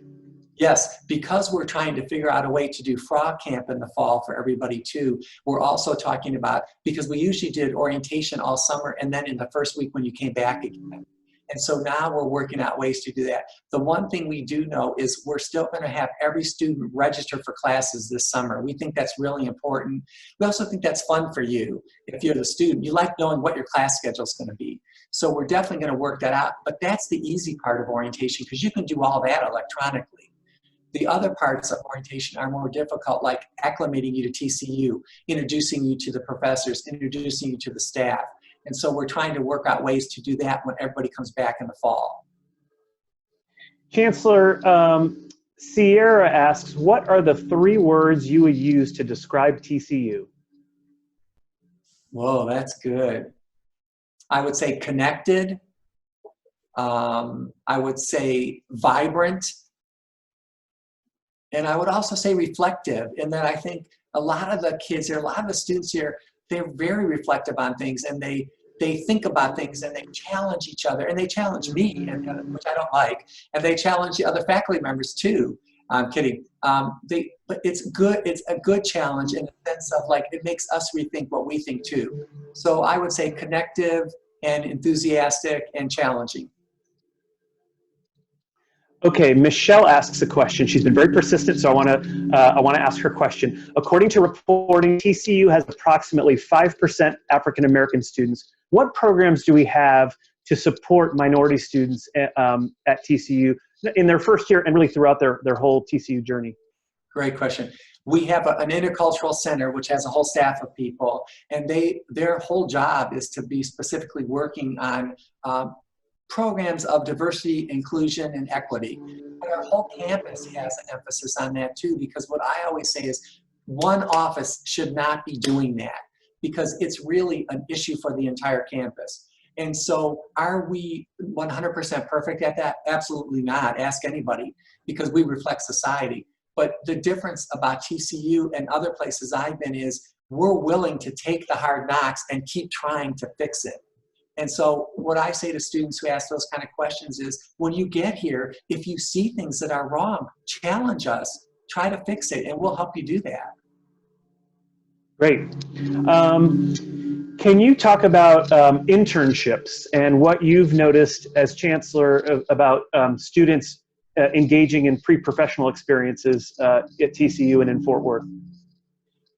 Speaker 2: Yes, because we're trying to figure out a way to do frog camp in the fall for everybody too, we're also talking about, because we usually did orientation all summer and then in the first week when you came back again. And so now we're working out ways to do that. The one thing we do know is we're still going to have every student register for classes this summer. We think that's really important. We also think that's fun for you. If you're the student, you like knowing what your class schedule is going to be. So we're definitely going to work that out. But that's the easy part of orientation, because you can do all that electronically. The other parts of orientation are more difficult, like acclimating you to TCU, introducing you to the professors, introducing you to the staff. And so we're trying to work out ways to do that when everybody comes back in the fall.
Speaker 1: Chancellor, Sierra asks, what are the 3 words you would use to describe TCU?
Speaker 2: Whoa, that's good. I would say connected. I would say vibrant. And I would also say reflective, in that I think a lot of the kids here, a lot of the students here, they're very reflective on things, and they think about things, and they challenge each other, and they challenge me, which I don't like, and they challenge the other faculty members too. I'm kidding. But it's good. It's a good challenge in the sense of, like, it makes us rethink what we think too. So I would say connective and enthusiastic and challenging.
Speaker 1: Okay, Michelle asks a question. She's been very persistent, so I want to ask her question. According to reporting, TCU has approximately 5% African American students. What programs do we have to support minority students at TCU in their first year and really throughout their whole TCU journey?
Speaker 2: Great question. We have an intercultural center which has a whole staff of people, and their whole job is to be specifically working on programs of diversity, inclusion, and equity. But our whole campus has an emphasis on that too, because what I always say is one office should not be doing that, because it's really an issue for the entire campus. And so are we 100% perfect at that? Absolutely not. Ask anybody, because we reflect society. But the difference about TCU and other places I've been is we're willing to take the hard knocks and keep trying to fix it. And so what I say to students who ask those kind of questions is, when you get here, if you see things that are wrong, challenge us, try to fix it, and we'll help you do that.
Speaker 1: Great. Can you talk about internships and what you've noticed as Chancellor about students engaging in pre-professional experiences at TCU and in Fort Worth?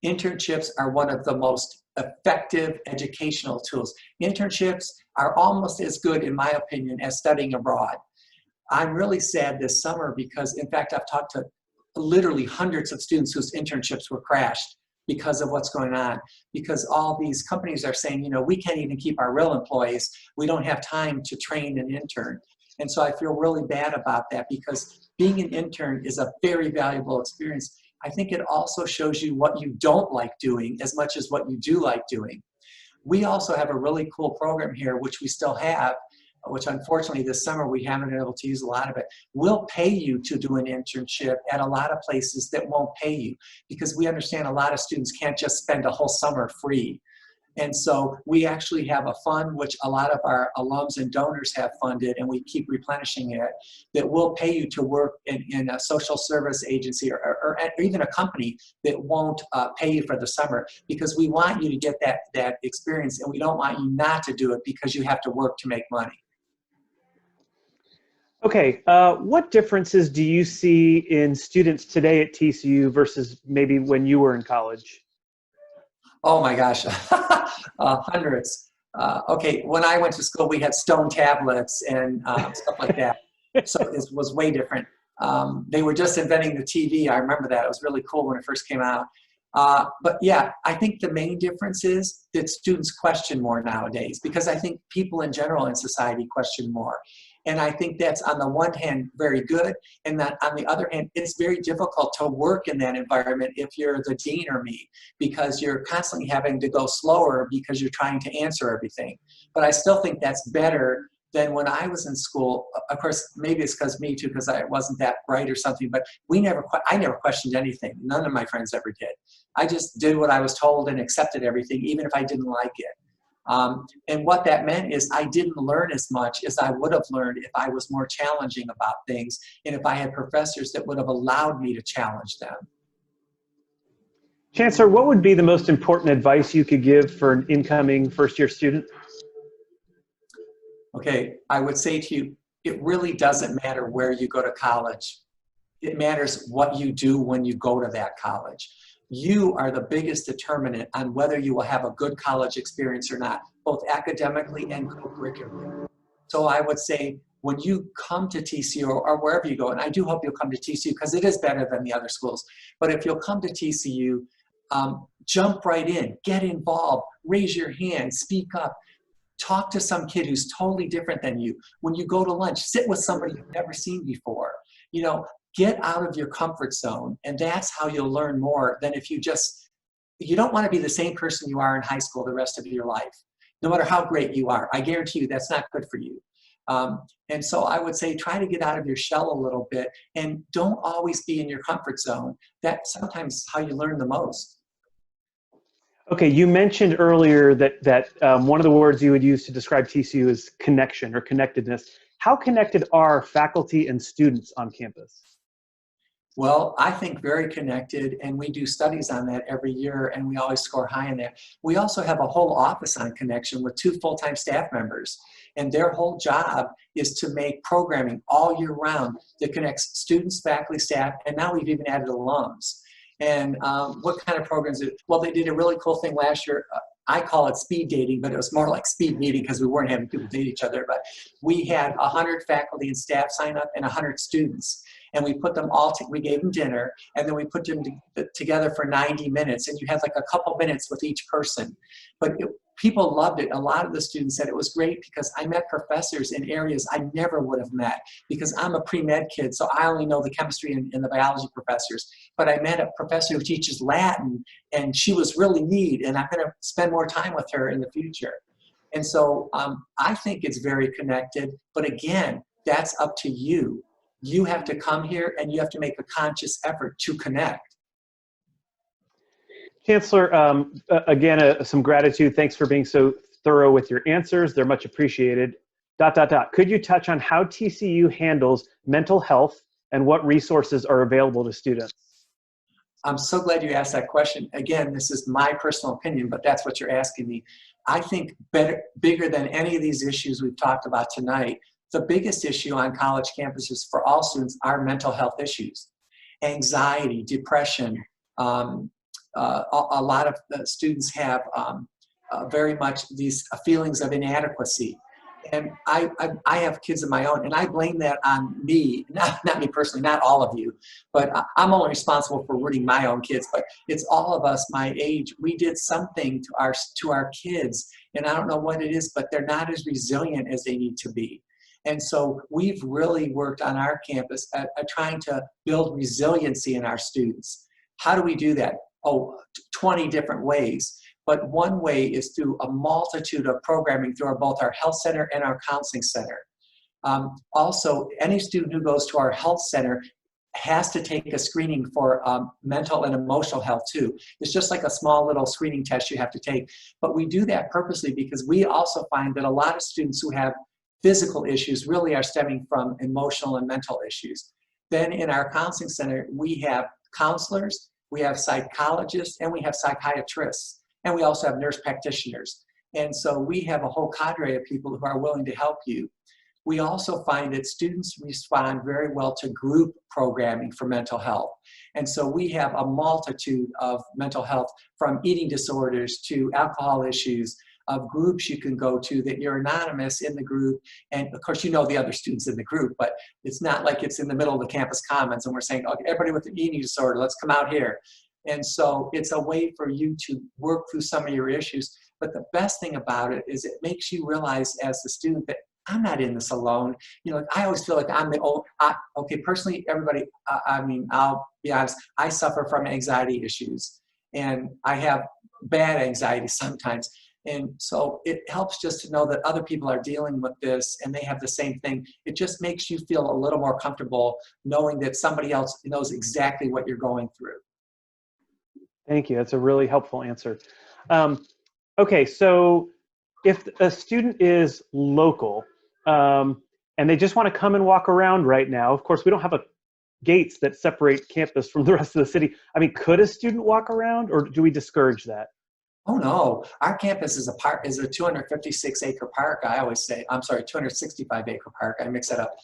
Speaker 2: Internships are one of the most effective educational tools. Internships are almost as good, in my opinion, as studying abroad. I'm really sad this summer because, in fact, I've talked to literally hundreds of students whose internships were crashed because of what's going on. Because all these companies are saying, you know, we can't even keep our real employees. We don't have time to train an intern. And so I feel really bad about that, because being an intern is a very valuable experience. I think it also shows you what you don't like doing as much as what you do like doing. We also have a really cool program here, which we still have, which unfortunately this summer we haven't been able to use a lot of it. We'll pay you to do an internship at a lot of places that won't pay you, because we understand a lot of students can't just spend a whole summer free. And so we actually have a fund, which a lot of our alums and donors have funded, and we keep replenishing it, that will pay you to work in a social service agency or even a company that won't pay you for the summer, because we want you to get that experience, and we don't want you not to do it because you have to work to make money.
Speaker 1: Okay, what differences do you see in students today at TCU versus maybe when you were in college?
Speaker 2: Oh my gosh, hundreds. Okay, when I went to school, we had stone tablets and stuff like that. So it was way different. They were just inventing the TV. I remember that. It was really cool when it first came out. But yeah, I think the main difference is that students question more nowadays, because I think people in general in society question more. And I think that's on the one hand very good, and that on the other hand, it's very difficult to work in that environment if you're the dean or me, because you're constantly having to go slower because you're trying to answer everything. But I still think that's better than when I was in school. Of course, maybe it's because me too, because I wasn't that bright or something, but I never questioned anything. None of my friends ever did. I just did what I was told and accepted everything, even if I didn't like it. And what that meant is I didn't learn as much as I would have learned if I was more challenging about things, and if I had professors that would have allowed me to challenge them.
Speaker 1: Chancellor, what would be the most important advice you could give for an incoming first-year student?
Speaker 2: Okay, I would say to you, it really doesn't matter where you go to college. It matters what you do when you go to that college. You are the biggest determinant on whether you will have a good college experience or not, both academically and co-curricularly. So I would say when you come to TCU or wherever you go, and I do hope you'll come to TCU because it is better than the other schools, but if you'll come to TCU, jump right in, get involved, raise your hand, speak up. Talk to some kid who's totally different than you. When you go to lunch, sit with somebody you've never seen before. You know, get out of your comfort zone, and that's how you'll learn more than if you don't want to be the same person you are in high school the rest of your life, no matter how great you are. I guarantee you that's not good for you. And so I would say try to get out of your shell a little bit, and don't always be in your comfort zone. That's sometimes how you learn the most.
Speaker 1: Okay, you mentioned earlier that one of the words you would use to describe TCU is connection or connectedness. How connected are faculty and students on campus?
Speaker 2: Well, I think very connected, and we do studies on that every year, and we always score high in there. We also have a whole office on connection with 2 full-time staff members, and their whole job is to make programming all year round that connects students, faculty, staff, and now we've even added alums. And what kind of programs? Well, they did a really cool thing last year. I call it speed dating, but it was more like speed meeting because we weren't having people date each other. But we had 100 faculty and staff sign up and 100 students. And we put them all, we gave them dinner, and then we put them together for 90 minutes. And you had like a couple minutes with each person. But people loved it. A lot of the students said it was great because I met professors in areas I never would have met, because I'm a pre-med kid, so I only know the chemistry and the biology professors. But I met a professor who teaches Latin, and she was really neat, and I'm going to spend more time with her in the future. And so I think it's very connected, but again, that's up to you. You have to come here and you have to make a conscious effort to connect.
Speaker 1: Chancellor, again, some gratitude. Thanks for being so thorough with your answers. They're much appreciated. ... Could you touch on how TCU handles mental health and what resources are available to students?
Speaker 2: I'm so glad you asked that question. Again, this is my personal opinion, but that's what you're asking me. I think bigger than any of these issues we've talked about tonight, the biggest issue on college campuses for all students are mental health issues. Anxiety, depression. A lot of the students have very much these feelings of inadequacy. And I have kids of my own, and I blame that on me, not me personally, not all of you, but I'm only responsible for rooting my own kids, but it's all of us my age. We did something to our kids, and I don't know what it is, but they're not as resilient as they need to be. And so we've really worked on our campus at trying to build resiliency in our students. How do we do that? 20 different ways. But one way is through a multitude of programming through both our health center and our counseling center. Also, any student who goes to our health center has to take a screening for mental and emotional health too. It's just like a small little screening test you have to take. But we do that purposely because we also find that a lot of students who have physical issues really are stemming from emotional and mental issues. Then in our counseling center, we have counselors, we have psychologists, and we have psychiatrists. And we also have nurse practitioners. And so we have a whole cadre of people who are willing to help you. We also find that students respond very well to group programming for mental health. And so we have a multitude of mental health, from eating disorders to alcohol issues, of groups you can go to that you're anonymous in the group. And of course, you know the other students in the group, but it's not like it's in the middle of the campus commons and we're saying, okay, everybody with an eating disorder, let's come out here. And so it's a way for you to work through some of your issues. But the best thing about it is it makes you realize as the student that I'm not in this alone. You know, like, I always feel like I'm the old, okay, personally, everybody, I mean, I'll be honest, I suffer from anxiety issues and I have bad anxiety sometimes. And so it helps just to know that other people are dealing with this and they have the same thing. It just makes you feel a little more comfortable knowing that somebody else knows exactly what you're going through.
Speaker 1: Thank you. That's a really helpful answer. Okay, so if a student is local and they just want to come and walk around right now, of course, we don't have gates that separate campus from the rest of the city. I mean, could a student walk around or do we discourage that?
Speaker 2: Oh no, our campus is a 256 acre park. I always say, I'm sorry, 265 acre park. I mix it up.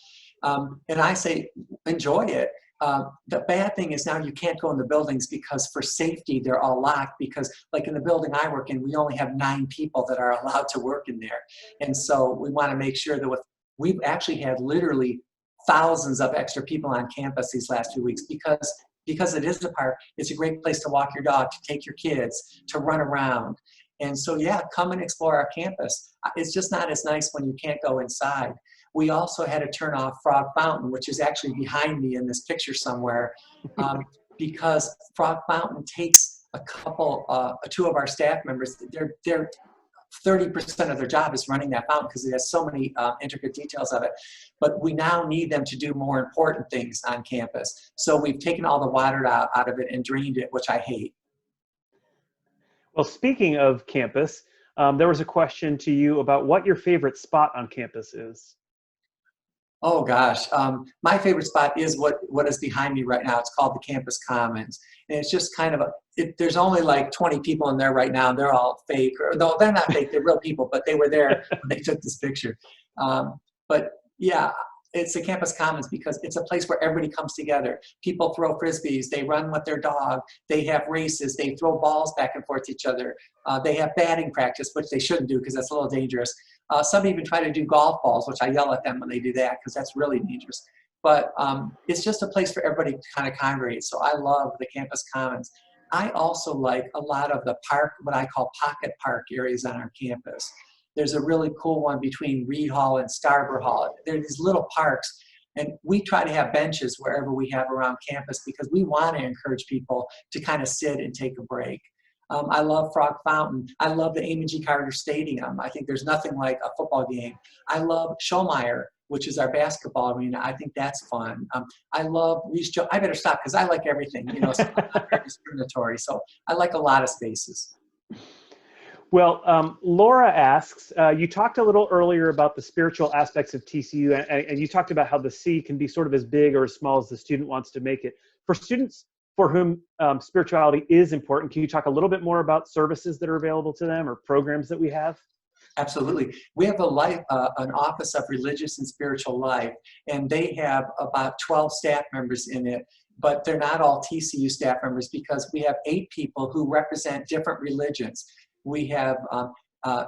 Speaker 2: And I say, enjoy it. The bad thing is now you can't go in the buildings because for safety, they're all locked because like in the building I work in, we only have 9 people that are allowed to work in there. And so we want to make sure that we've actually had literally thousands of extra people on campus these last few weeks because it is a park. It's a great place to walk your dog, to take your kids, to run around. And so, yeah, come and explore our campus. It's just not as nice when you can't go inside. We also had to turn off Frog Fountain, which is actually behind me in this picture somewhere, because Frog Fountain takes two of our staff members. They're 30% of their job is running that fountain because it has so many intricate details of it. But we now need them to do more important things on campus. So we've taken all the water out of it and drained it, which I hate.
Speaker 1: Well, speaking of campus, there was a question to you about what your favorite spot on campus is.
Speaker 2: Oh gosh, my favorite spot is what is behind me right now. It's called the Campus Commons. And it's just kind of there's only like 20 people in there right now. And they're all fake. No, they're not fake, they're real people, but they were there when they took this picture. But yeah, it's the Campus Commons because it's a place where everybody comes together. People throw Frisbees, they run with their dog, they have races, they throw balls back and forth to each other. They have batting practice, which they shouldn't do because that's a little dangerous. Some even try to do golf balls, which I yell at them when they do that because that's really dangerous. But it's just a place for everybody to kind of congregate. So I love the Campus Commons. I also like a lot of the park, what I call pocket park areas on our campus. There's a really cool one between Reed Hall and Scarborough Hall. There are these little parks, and we try to have benches wherever we have around campus because we want to encourage people to kind of sit and take a break. I love Frog Fountain. I love the Amon G. Carter Stadium. I think there's nothing like a football game. I love Schollmeyer, which is our basketball arena. I think that's fun. I love Reese Jones. I better stop because I like everything, you know, so I'm not very discriminatory. So I like a lot of spaces.
Speaker 1: Well, Laura asks, you talked a little earlier about the spiritual aspects of TCU, and you talked about how the C can be sort of as big or as small as the student wants to make it. For students for whom spirituality is important, can you talk a little bit more about services that are available to them or programs that we have?
Speaker 2: Absolutely. We have an Office of Religious and Spiritual Life, and they have about 12 staff members in it, but they're not all TCU staff members because we have 8 people who represent different religions. We have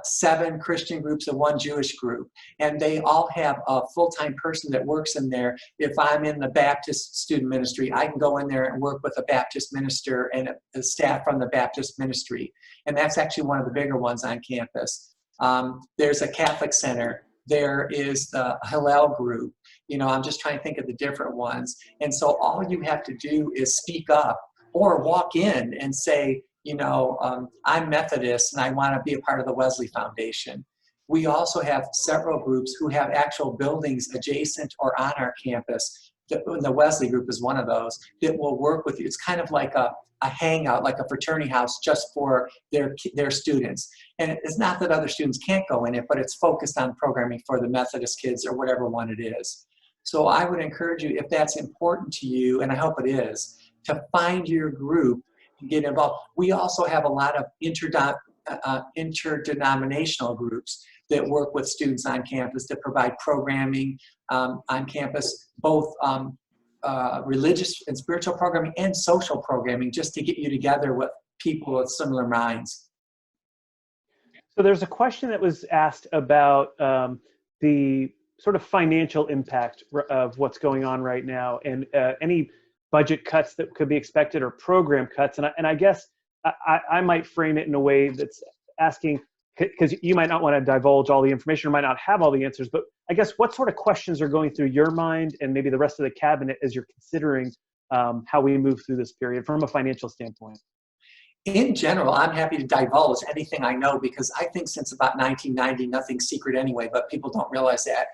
Speaker 2: 7 Christian groups and 1 Jewish group, and they all have a full-time person that works in there. If I'm in the Baptist student ministry, I can go in there and work with a Baptist minister and a staff from the Baptist ministry, and that's actually one of the bigger ones on campus. There's a Catholic center. There is the Hillel group. You know, I'm just trying to think of the different ones. And so all you have to do is speak up or walk in and say, you know, I'm Methodist and I want to be a part of the Wesley Foundation. We also have several groups who have actual buildings adjacent or on our campus. The Wesley group is one of those that will work with you. It's kind of like a hangout, like a fraternity house just for their students. And it's not that other students can't go in it, but it's focused on programming for the Methodist kids or whatever one it is. So I would encourage you, if that's important to you, and I hope it is, to find your group and get involved. We also have a lot of interdenominational groups that work with students on campus that provide programming on campus, both religious and spiritual programming and social programming, just to get you together with people with similar minds.
Speaker 1: So there's a question that was asked about the sort of financial impact of what's going on right now, and any budget cuts that could be expected or program cuts. And I guess I might frame it in a way that's asking, because you might not want to divulge all the information or might not have all the answers, but I guess what sort of questions are going through your mind and maybe the rest of the cabinet as you're considering how we move through this period from a financial standpoint?
Speaker 2: In general, I'm happy to divulge anything I know because I think since about 1990, nothing's secret anyway, but people don't realize that.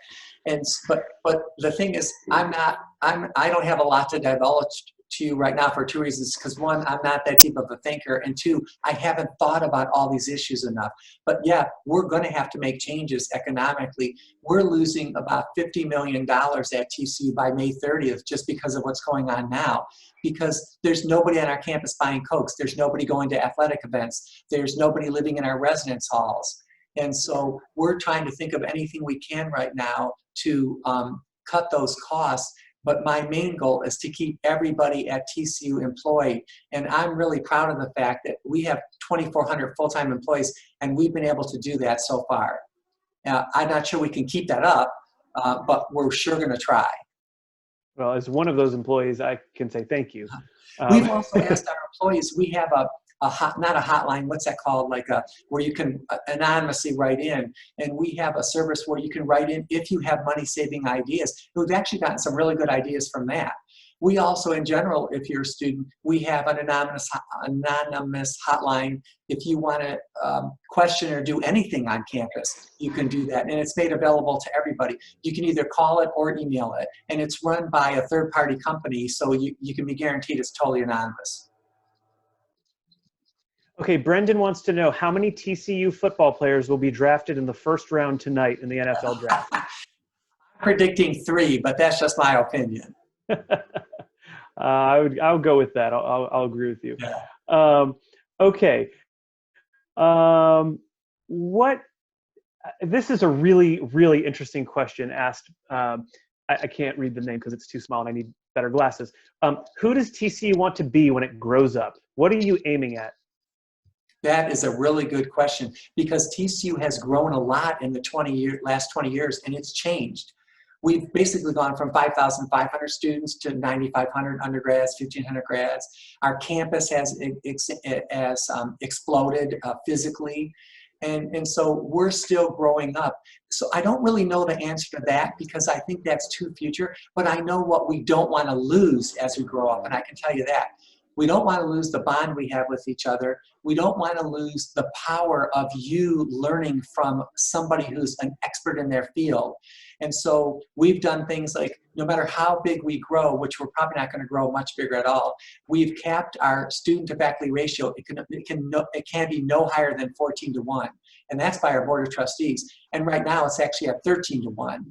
Speaker 2: But the thing is, I don't have a lot to divulge to you right now for two reasons. Because one, I'm not that deep of a thinker, and two, I haven't thought about all these issues enough. But yeah, we're going to have to make changes economically. We're losing about $50 million at TCU by May 30th just because of what's going on now. Because there's nobody on our campus buying Cokes. There's nobody going to athletic events. There's nobody living in our residence halls. And so we're trying to think of anything we can right now to cut those costs. But my main goal is to keep everybody at TCU employed. And I'm really proud of the fact that we have 2,400 full-time employees, and we've been able to do that so far. I'm not sure we can keep that up, but we're sure going to try.
Speaker 1: Well, as one of those employees, I can say thank you.
Speaker 2: We've also asked our employees, we have not a hotline, what's that called? Where you can anonymously write in. And we have a service where you can write in if you have money-saving ideas. We've actually gotten some really good ideas from that. We also, in general, if you're a student, we have an anonymous hotline. If you want to question or do anything on campus, you can do that. And it's made available to everybody. You can either call it or email it. And it's run by a third-party company, so you can be guaranteed it's totally anonymous.
Speaker 1: Okay, Brendan wants to know how many TCU football players will be drafted in the first round tonight in the NFL draft.
Speaker 2: I'm predicting 3, but that's just my opinion.
Speaker 1: I'll go with that. I'll agree with you.
Speaker 2: Yeah.
Speaker 1: Okay. This is a really, really interesting question asked. I can't read the name because it's too small and I need better glasses. Who does TCU want to be when it grows up? What are you aiming at?
Speaker 2: That is a really good question because TCU has grown a lot in the last 20 years, and it's changed. We've basically gone from 5,500 students to 9,500 undergrads, 1,500 grads. Our campus has exploded physically, and so we're still growing up. So I don't really know the answer to that because I think that's too future, but I know what we don't want to lose as we grow up, and I can tell you that. We don't want to lose the bond we have with each other. We don't want to lose the power of you learning from somebody who's an expert in their field. And so we've done things like, no matter how big we grow, which we're probably not going to grow much bigger at all, we've capped our student to faculty ratio. It can be no higher than 14-to-1. And that's by our board of trustees. And right now it's actually at 13-to-1.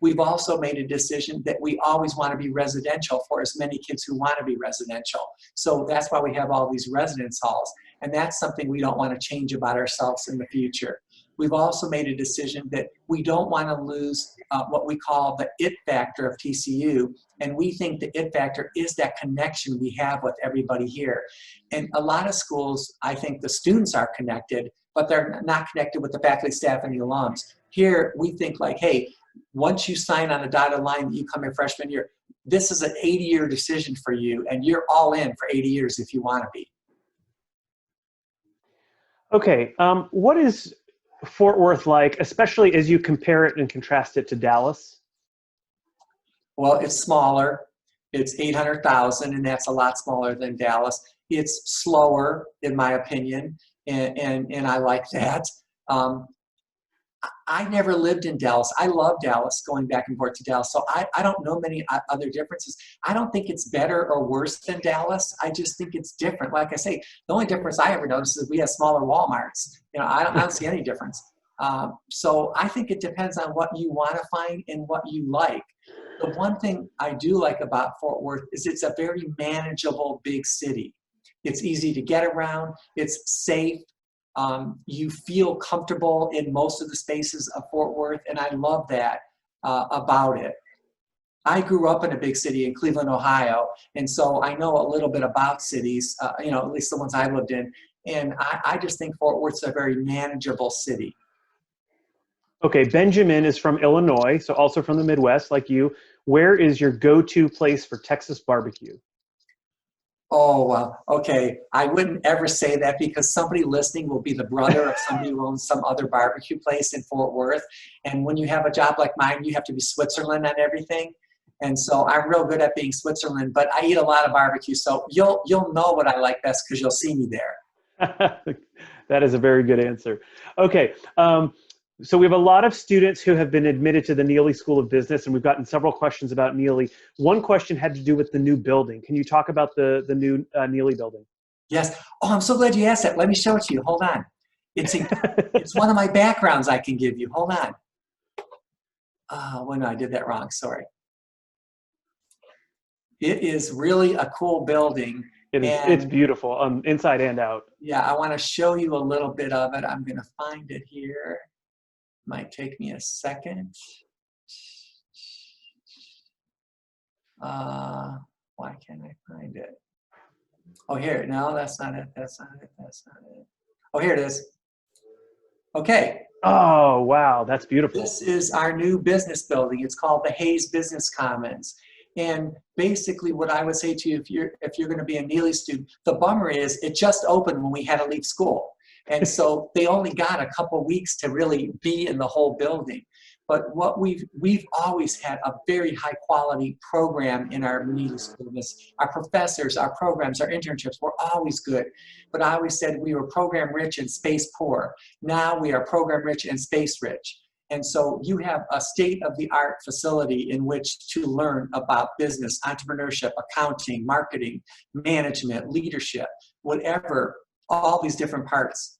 Speaker 2: We've also made a decision that we always want to be residential for as many kids who want to be residential. So that's why we have all these residence halls. And that's something we don't want to change about ourselves in the future. We've also made a decision that we don't want to lose what we call the it factor of TCU. And we think the it factor is that connection we have with everybody here. And a lot of schools, I think the students are connected, but they're not connected with the faculty, staff, and the alums. Here, we think like, hey, once you sign on a dotted line that you come in freshman year, this is an 80-year decision for you, and you're all in for 80 years if you want to be.
Speaker 1: Okay, what is Fort Worth like, especially as you compare it and contrast it to Dallas?
Speaker 2: Well, it's smaller. It's 800,000, and that's a lot smaller than Dallas. It's slower, in my opinion, and I like that. I never lived in Dallas. I love Dallas, going back and forth to Dallas. So I don't know many other differences. I don't think it's better or worse than Dallas. I just think it's different. Like I say, the only difference I ever noticed is we have smaller Walmarts. You know, I don't see any difference. So I think it depends on what you want to find and what you like. The one thing I do like about Fort Worth is it's a very manageable big city. It's easy to get around. It's safe. You feel comfortable in most of the spaces of Fort Worth, and I love that about it. I grew up in a big city in Cleveland, Ohio, and so I know a little bit about cities, you know, at least the ones I lived in. And I just think Fort Worth's a very manageable city.
Speaker 1: Okay, Benjamin is from Illinois, so also from the Midwest, like you. Where is your go-to place for Texas barbecue?
Speaker 2: Oh, well, okay. I wouldn't ever say that because somebody listening will be the brother of somebody who owns some other barbecue place in Fort Worth. And when you have a job like mine, you have to be Switzerland on everything. And so I'm real good at being Switzerland, but I eat a lot of barbecue. So you'll know what I like best because you'll see me there.
Speaker 1: That is a very good answer. Okay, so we have a lot of students who have been admitted to the Neely School of Business, and we've gotten several questions about Neely. One question had to do with the new building. Can you talk about the new Neely building?
Speaker 2: Yes. Oh, I'm so glad you asked that. Let me show it to you. Hold on. It's one of my backgrounds I can give you. Hold on. Oh, no, I did that wrong. Sorry. It is really a cool building.
Speaker 1: It's beautiful, inside and out.
Speaker 2: Yeah, I want to show you a little bit of it. I'm going to find it here. Might take me a second. Why can't I find it? Oh, here. No, that's not it. That's not it. That's not it. Oh, here it is. Okay.
Speaker 1: Oh, wow. That's beautiful.
Speaker 2: This is our new business building. It's called the Hayes Business Commons. And basically what I would say to you, if you're going to be a Neely student, the bummer is it just opened when we had to leave school. And so they only got a couple weeks to really be in the whole building. But what we've always had a very high quality program in our Neely School. Our professors, our programs, our internships were always good. But I always said we were program rich and space poor. Now we are program rich and space rich. And so you have a state-of-the-art facility in which to learn about business, entrepreneurship, accounting, marketing, management, leadership, whatever, all these different parts.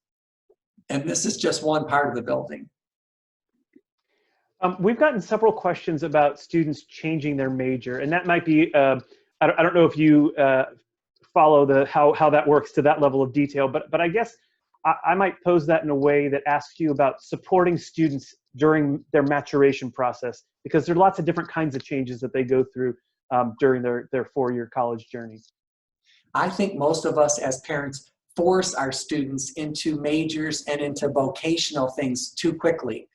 Speaker 2: And this is just one part of the building.
Speaker 1: We've gotten several questions about students changing their major, and that might be, I don't know if you follow how that works to that level of detail, but I guess I might pose that in a way that asks you about supporting students during their maturation process, because there are lots of different kinds of changes that they go through during their four-year college journey.
Speaker 2: I think most of us as parents force our students into majors and into vocational things too quickly.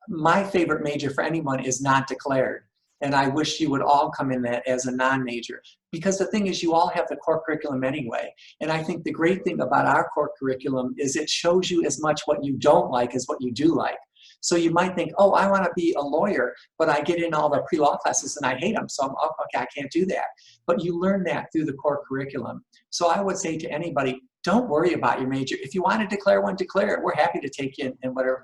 Speaker 2: My favorite major for anyone is non-declared. And I wish you would all come in that as a non-major. Because the thing is, you all have the core curriculum anyway. And I think the great thing about our core curriculum is it shows you as much what you don't like as what you do like. So you might think, oh, I want to be a lawyer, but I get in all the pre-law classes and I hate them. So I'm, oh, okay, I can't do that. But you learn that through the core curriculum. So I would say to anybody, don't worry about your major. If you want to declare one, declare it. We're happy to take you in whatever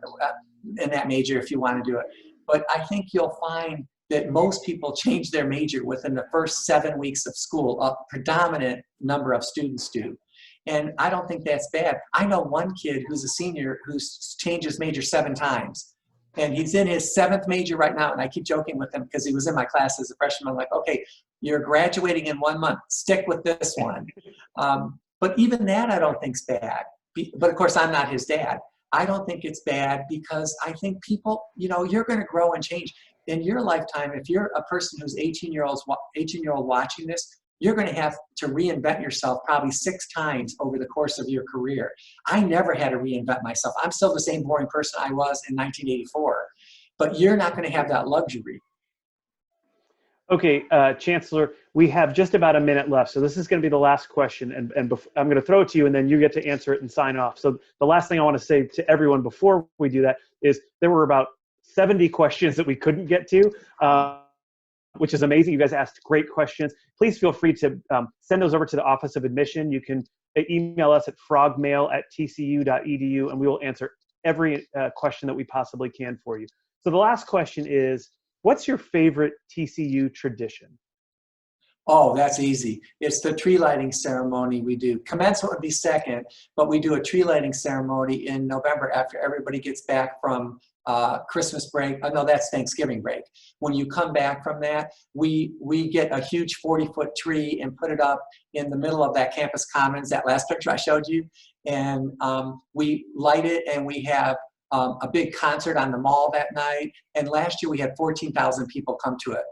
Speaker 2: in that major if you want to do it. But I think you'll find that most people change their major within the first 7 weeks of school. A predominant number of students do. And I don't think that's bad. I know one kid who's a senior who's changed his major 7 times. And he's in his 7th major right now. And I keep joking with him because he was in my class as a freshman. I'm like, okay, you're graduating in 1 month. Stick with this one. But even that I don't think's bad. But of course, I'm not his dad. I don't think it's bad because I think people, you know, you're going to grow and change. In your lifetime, if you're a person who's 18-year-old watching this, you're going to have to reinvent yourself probably 6 times over the course of your career. I never had to reinvent myself. I'm still the same boring person I was in 1984. But you're not going to have that luxury.
Speaker 1: Okay, Chancellor, we have just about a minute left. So this is going to be the last question. And I'm going to throw it to you, and then you get to answer it and sign off. So the last thing I want to say to everyone before we do that is there were about 70 questions that we couldn't get to, which is amazing. You guys asked great questions. Please feel free to send those over to the Office of Admission. You can email us at frogmail@tcu.edu, and we will answer every question that we possibly can for you. So the last question is, what's your favorite TCU tradition?
Speaker 2: Oh, that's easy. It's the tree lighting ceremony we do. Commencement would be second, but we do a tree lighting ceremony in November after everybody gets back from Christmas break. Oh, no, that's Thanksgiving break. When you come back from that, we get a huge 40-foot tree and put it up in the middle of that campus commons, that last picture I showed you. And we light it, and we have a big concert on the mall that night. And last year we had 14,000 people come to it.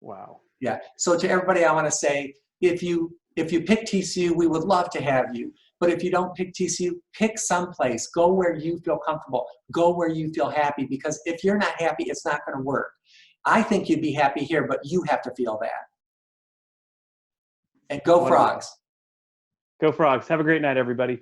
Speaker 1: Wow.
Speaker 2: Yeah. So to everybody, I want to say, if you pick TCU, we would love to have you. But if you don't pick TCU, pick someplace. Go where you feel comfortable. Go where you feel happy, because if you're not happy, it's not going to work. I think you'd be happy here, but you have to feel that. And go
Speaker 1: Wonderful.
Speaker 2: Frogs.
Speaker 1: Go Frogs. Have a great night, everybody.